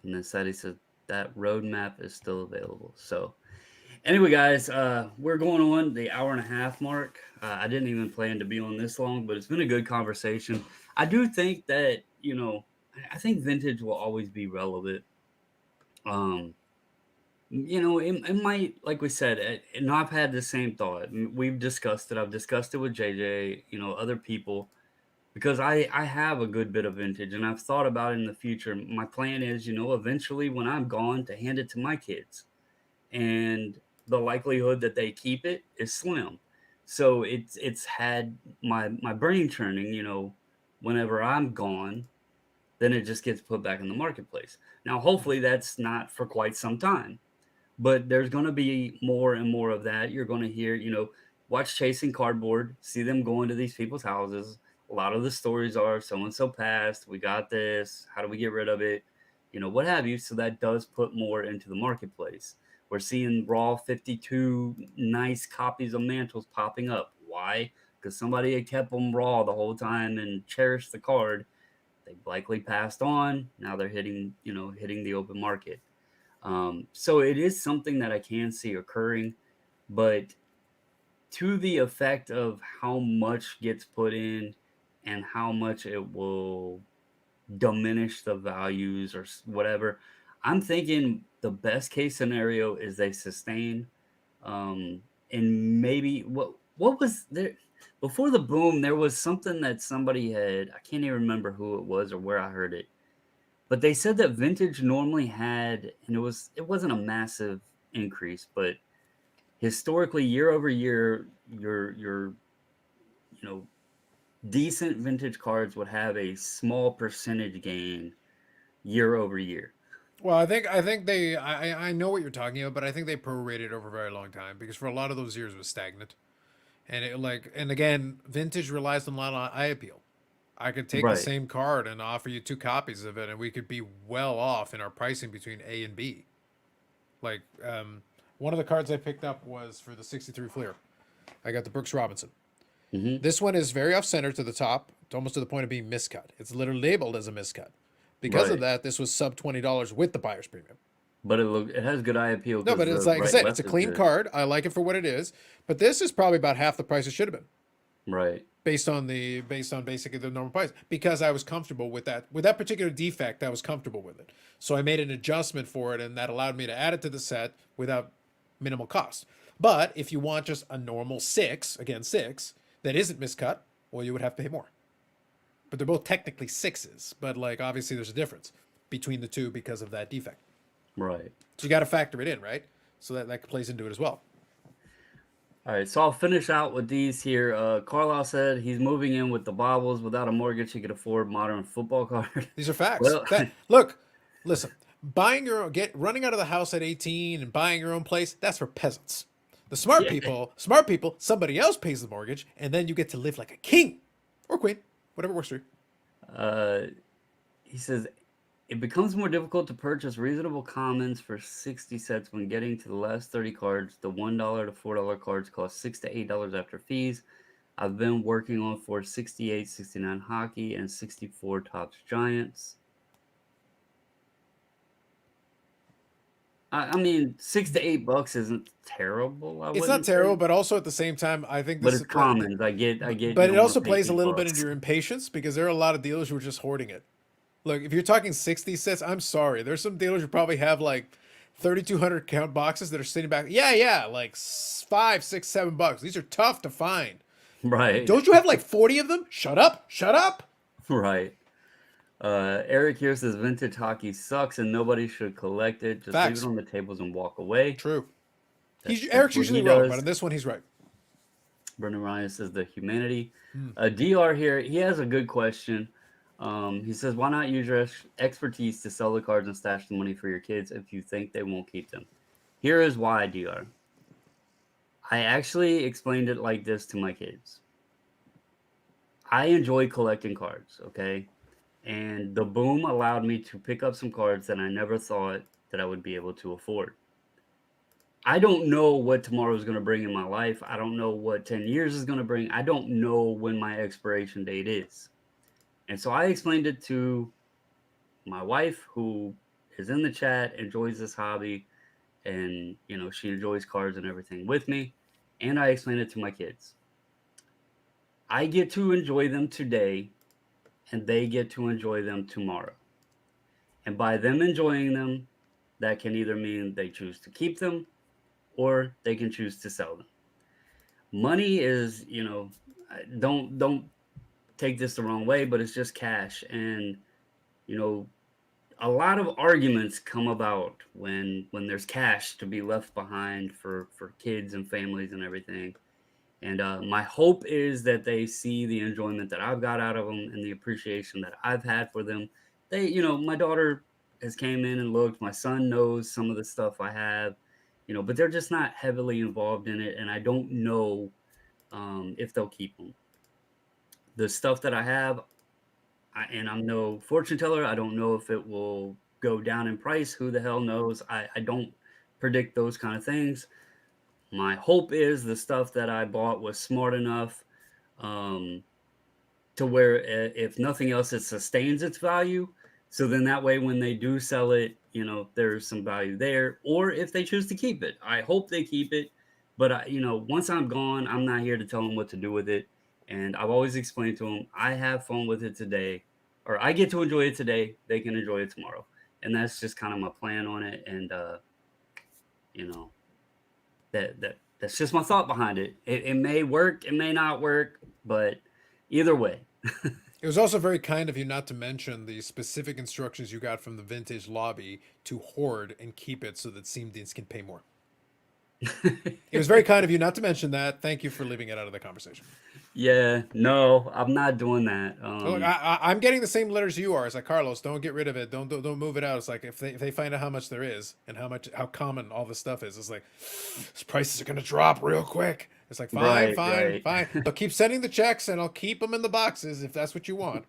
and then Sadie says that roadmap is still available. So anyway, guys, we're going on the hour and a half mark. I didn't even plan to be on this long, but it's been a good conversation. I do think that, I think vintage will always be relevant. Um, it might, like we said, and I've had the same thought. We've discussed it. I've discussed it with JJ, other people, because I have a good bit of vintage and I've thought about it in the future. My plan is, eventually when I'm gone to hand it to my kids, and the likelihood that they keep it is slim. So it's had my brain churning, whenever I'm gone, then it just gets put back in the marketplace. Now, hopefully that's not for quite some time, but there's going to be more and more of that. You're going to hear, watch Chasing Cardboard, see them going to these people's houses. A lot of the stories are so and so passed, we got this, how do we get rid of it, what have you. So that does put more into the marketplace. We're seeing raw 52 nice copies of mantles popping up. Why? Because somebody had kept them raw the whole time and cherished the card. They likely passed on. Now they're hitting the open market. So it is something that I can see occurring, but to the effect of how much gets put in and how much it will diminish the values or whatever, I'm thinking the best case scenario is they sustain. Um, and maybe what was there before the boom? There was something that somebody had. I can't even remember who it was or where I heard it, but they said that vintage normally had, and it wasn't a massive increase, but historically, year over year, your you know decent vintage cards would have a small percentage gain year over year. Well, I think I know what you're talking about, but I think they prorated over a very long time because for a lot of those years it was stagnant. And again, vintage relies on a lot of eye appeal. I could take the Right. same card and offer you two copies of it, and we could be well off in our pricing between A and B. Like one of the cards I picked up was for the '63 Fleer. I got the Brooks Robinson. Hmm. This one is very off center to the top, almost to the point of being miscut. It's literally labeled as a miscut. Because of Right. that, this was sub $20 with the buyer's premium. But it has good eye appeal No, because but it's the like I right said, it's a left is clean good. card. I like it for what it is, but this is probably about half the price it should have been, Right. based on basically the normal price, because I was comfortable with that particular defect. I was comfortable with it, so I made an adjustment for it, and that allowed me to add it to the set without minimal cost. But if you want just a normal six that isn't miscut, well, you would have to pay more. But they're both technically sixes, but like obviously there's a difference between the two because of that defect. Right. So you got to factor it in, right? So that plays into it as well. All right, so I'll finish out with these here. Carlisle said he's moving in with the baubles. Without a mortgage, he could afford modern football card. These are facts. Well, That look, listen, buying your own, running out of the house at 18 and buying your own place, that's for peasants. The yeah. smart people, somebody else pays the mortgage, and then you get to live like a king or queen, whatever works for you. Uh, he says it becomes more difficult to purchase reasonable commons for 60 sets when getting to the last 30 cards. The $1 to $4 cards cost $6 to $8 after fees. I've been working on for 68, 69 hockey and 64 Topps Giants. I mean, $6 to $8 isn't terrible. I It's not wouldn't terrible, say, but also at the same time, I think but this it's is commons. I get, but it more also plays a painting little bit into bucks. your impatience because there are a lot of dealers who are just hoarding it. Look, if you're talking 60 sets, I'm sorry. There's some dealers who probably have like 3,200 count boxes that are sitting back. Yeah, like 5, 6, 7 bucks. These are tough to find. Right, Don't you have like 40 of them? Shut up. right. Eric here says vintage hockey sucks and nobody should collect it. Just leave it Facts. on the tables and walk away. True. That's Eric's what usually he wrong, but does. on this one he's right. Brendan Ryan says the humanity. Hmm. DR here, he has a good question. He says, why not use your expertise to sell the cards and stash the money for your kids if you think they won't keep them? Here is why, DR. I actually explained it like this to my kids. I enjoy collecting cards, okay? And the boom allowed me to pick up some cards that I never thought that I would be able to afford. I don't know what tomorrow is going to bring in my life. I don't know what 10 years is going to bring. I don't know when my expiration date is. And so I explained it to my wife, who is in the chat, enjoys this hobby, and she enjoys cards and everything with me. And I explained it to my kids. I get to enjoy them today, and they get to enjoy them tomorrow. And by them enjoying them, that can either mean they choose to keep them or they can choose to sell them. Money is, don't take this the wrong way, but it's just cash. And, you know, a lot of arguments come about when there's cash to be left behind for kids and families and everything. And my hope is that they see the enjoyment that I've got out of them and the appreciation that I've had for them. My daughter has came in and looked. My son knows some of the stuff I have, but they're just not heavily involved in it, and I don't know if they'll keep them. The stuff that I have, and I'm no fortune teller. I don't know if it will go down in price. Who the hell knows? I don't predict those kind of things. My hope is the stuff that I bought was smart enough um, to where, if nothing else, it sustains its value. So then that way, when they do sell it, there's some value there. Or if they choose to keep it, I hope they keep it. But once I'm gone, I'm not here to tell them what to do with it. And I've always explained to them, I have fun with it today, or I get to enjoy it today. They can enjoy it tomorrow, and that's just kind of my plan on it. And you know, that's just my thought behind it. It may work, it may not work, but either way. It was also very kind of you not to mention the specific instructions you got from the vintage lobby to hoard and keep it so that Seamdins can pay more. It was very kind of you not to mention that. Thank you for leaving it out of the conversation. Yeah, no, I'm not doing that. Look, I'm getting the same letters you are. It's like, Carlos, don't get rid of it. Don't move it out. It's like if they find out how much there is and how common all this stuff is, it's like these prices are gonna drop real quick. It's like fine, right. But keep sending the checks and I'll keep them in the boxes if that's what you want.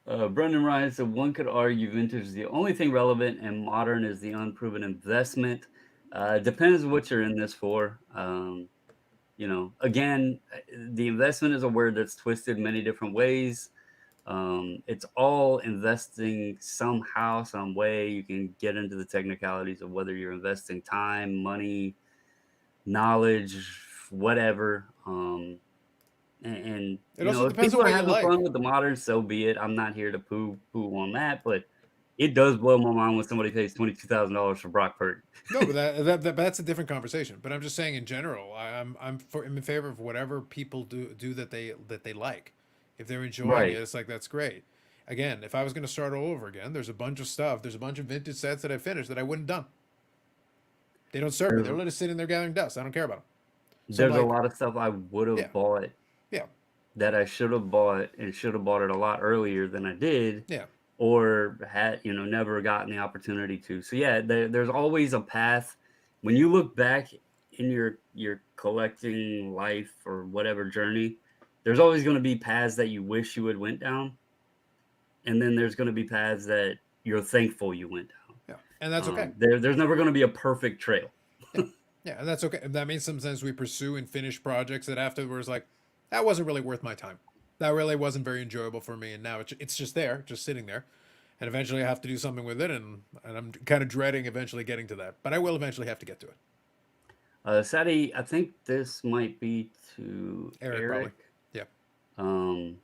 Brendan Ryan said one could argue vintage is the only thing relevant and modern is the unproven investment. Depends what you're in this for. Again, the investment is a word that's twisted many different ways. It's all investing somehow, some way. You can get into the technicalities of whether you're investing time, money, knowledge, whatever. It also If depends on people are what you having fun like. with the modern, so be it. I'm not here to poo on that, but it does blow my mind when somebody pays $22,000 for Brock Purdy. No, but that's a different conversation. But I'm just saying in general, I'm in favor of whatever people do that they like. If they're enjoying it, Right. it's like that's great. Again, if I was going to start all over again, there's a bunch of stuff. There's a bunch of vintage sets that I finished that I wouldn't have done. They don't serve me. There's They're literally sitting there gathering dust. I don't care about them. So I'm there's a like, lot of stuff I would yeah, have bought yeah, that I should have bought and should have bought it a lot earlier than I did, yeah. or had never gotten the opportunity to. So yeah, there's always a path. When you look back in your collecting life or whatever journey, there's always going to be paths that you wish you had went down, and then there's going to be paths that you're thankful you went down. Yeah, and that's okay. There's never going to be a perfect trail. Yeah, yeah, and that's okay. That means sometimes we pursue and finish projects that afterwards, like, that wasn't really worth my time. That really wasn't very enjoyable for me, and now it's just there, just sitting there, and eventually I have to do something with it, and I'm kind of dreading eventually getting to that, but I will eventually have to get to it. Sadie, I think this might be to Eric probably, Eric. yeah. Um,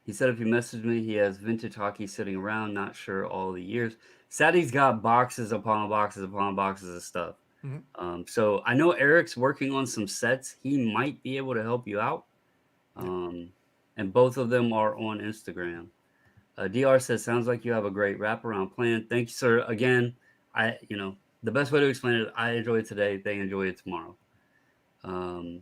he said if you message me, he has vintage hockey sitting around, not sure all the years. Sadie's got boxes upon boxes upon boxes of stuff. Hmm. So I know Eric's working on some sets. He might be able to help you out. Yeah. Um, and both of them are on Instagram. DR says, sounds like you have a great wraparound plan. Thank you, sir. Again, the best way to explain it, I enjoy it today. They enjoy it tomorrow. Um,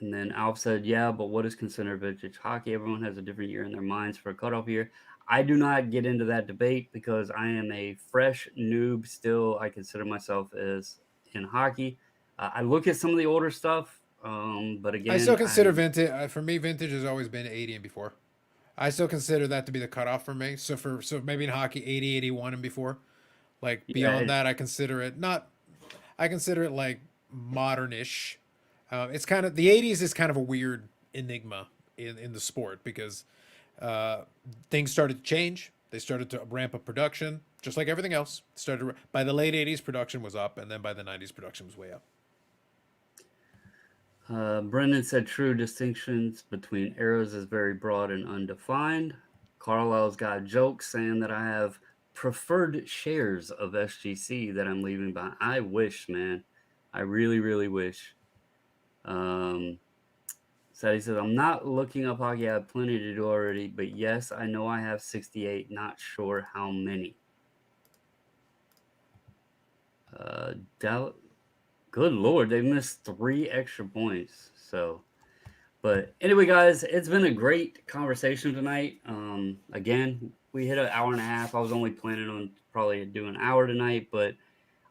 and then Alf said, yeah, but what is considered vintage hockey? Everyone has a different year in their minds for a cutoff year. I do not get into that debate because I am a fresh noob still. I consider myself as in hockey. I look at some of the older stuff, but I still again, consider vintage. For me, vintage has always been 80 and before. I still consider that to be the cutoff for me. So maybe in hockey 80, 81 and before. Like yeah, beyond that, I consider it not. I consider it like modernish. It's kind of the '80s is kind of a weird enigma in the sport because uh, things started to change. They started to ramp up production, just like everything else. Started by the late '80s, production was up, and then by the '90s, production was way up. Brendan said true distinctions between eras is very broad and undefined. Carlisle's got jokes saying that I have preferred shares of SGC that I'm leaving behind. I wish, man. I really, really wish. Um, Sadie says, I'm not looking up hockey. I have plenty to do already, but yes, I know I have 68. Not sure how many. Uh, Dal- Good Lord, they missed 3 extra points. So, but anyway, guys, it's been a great conversation tonight. Again, we hit an hour and a half. I was only planning on probably doing an hour tonight, but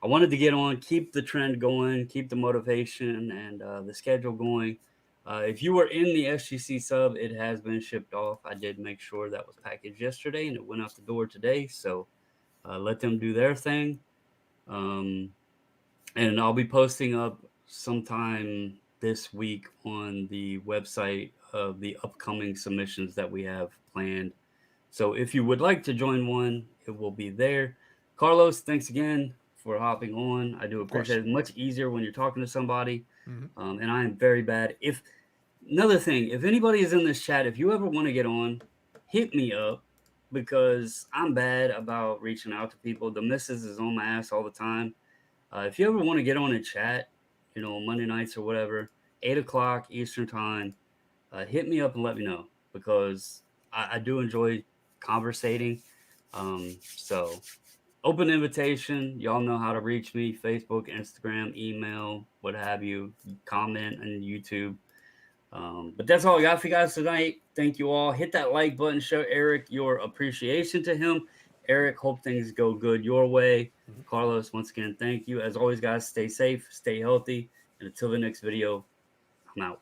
I wanted to get on, keep the trend going, keep the motivation and the schedule going. If you were in the SGC sub, it has been shipped off. I did make sure that was packaged yesterday and it went out the door today. So let them do their thing. Um, and I'll be posting up sometime this week on the website of the upcoming submissions that we have planned. So if you would like to join one, it will be there. Carlos, thanks again for hopping on. I do Of course. appreciate it. Much easier when you're talking to somebody. Hmm. And I am very bad. If another thing, if anybody is in this chat, if you ever want to get on, hit me up because I'm bad about reaching out to people. The missus is on my ass all the time. If you ever want to get on and chat, Monday nights or whatever, 8 o'clock Eastern time, hit me up and let me know because I do enjoy conversating. So open invitation. Y'all know how to reach me: Facebook, Instagram, email, what have you. Comment on YouTube. But that's all I got for you guys tonight. Thank you all. Hit that like button. Show Eric your appreciation to him. Eric, hope things go good your way. Hmm. Carlos, once again, thank you. As always, guys, stay safe, stay healthy. And until the next video, I'm out.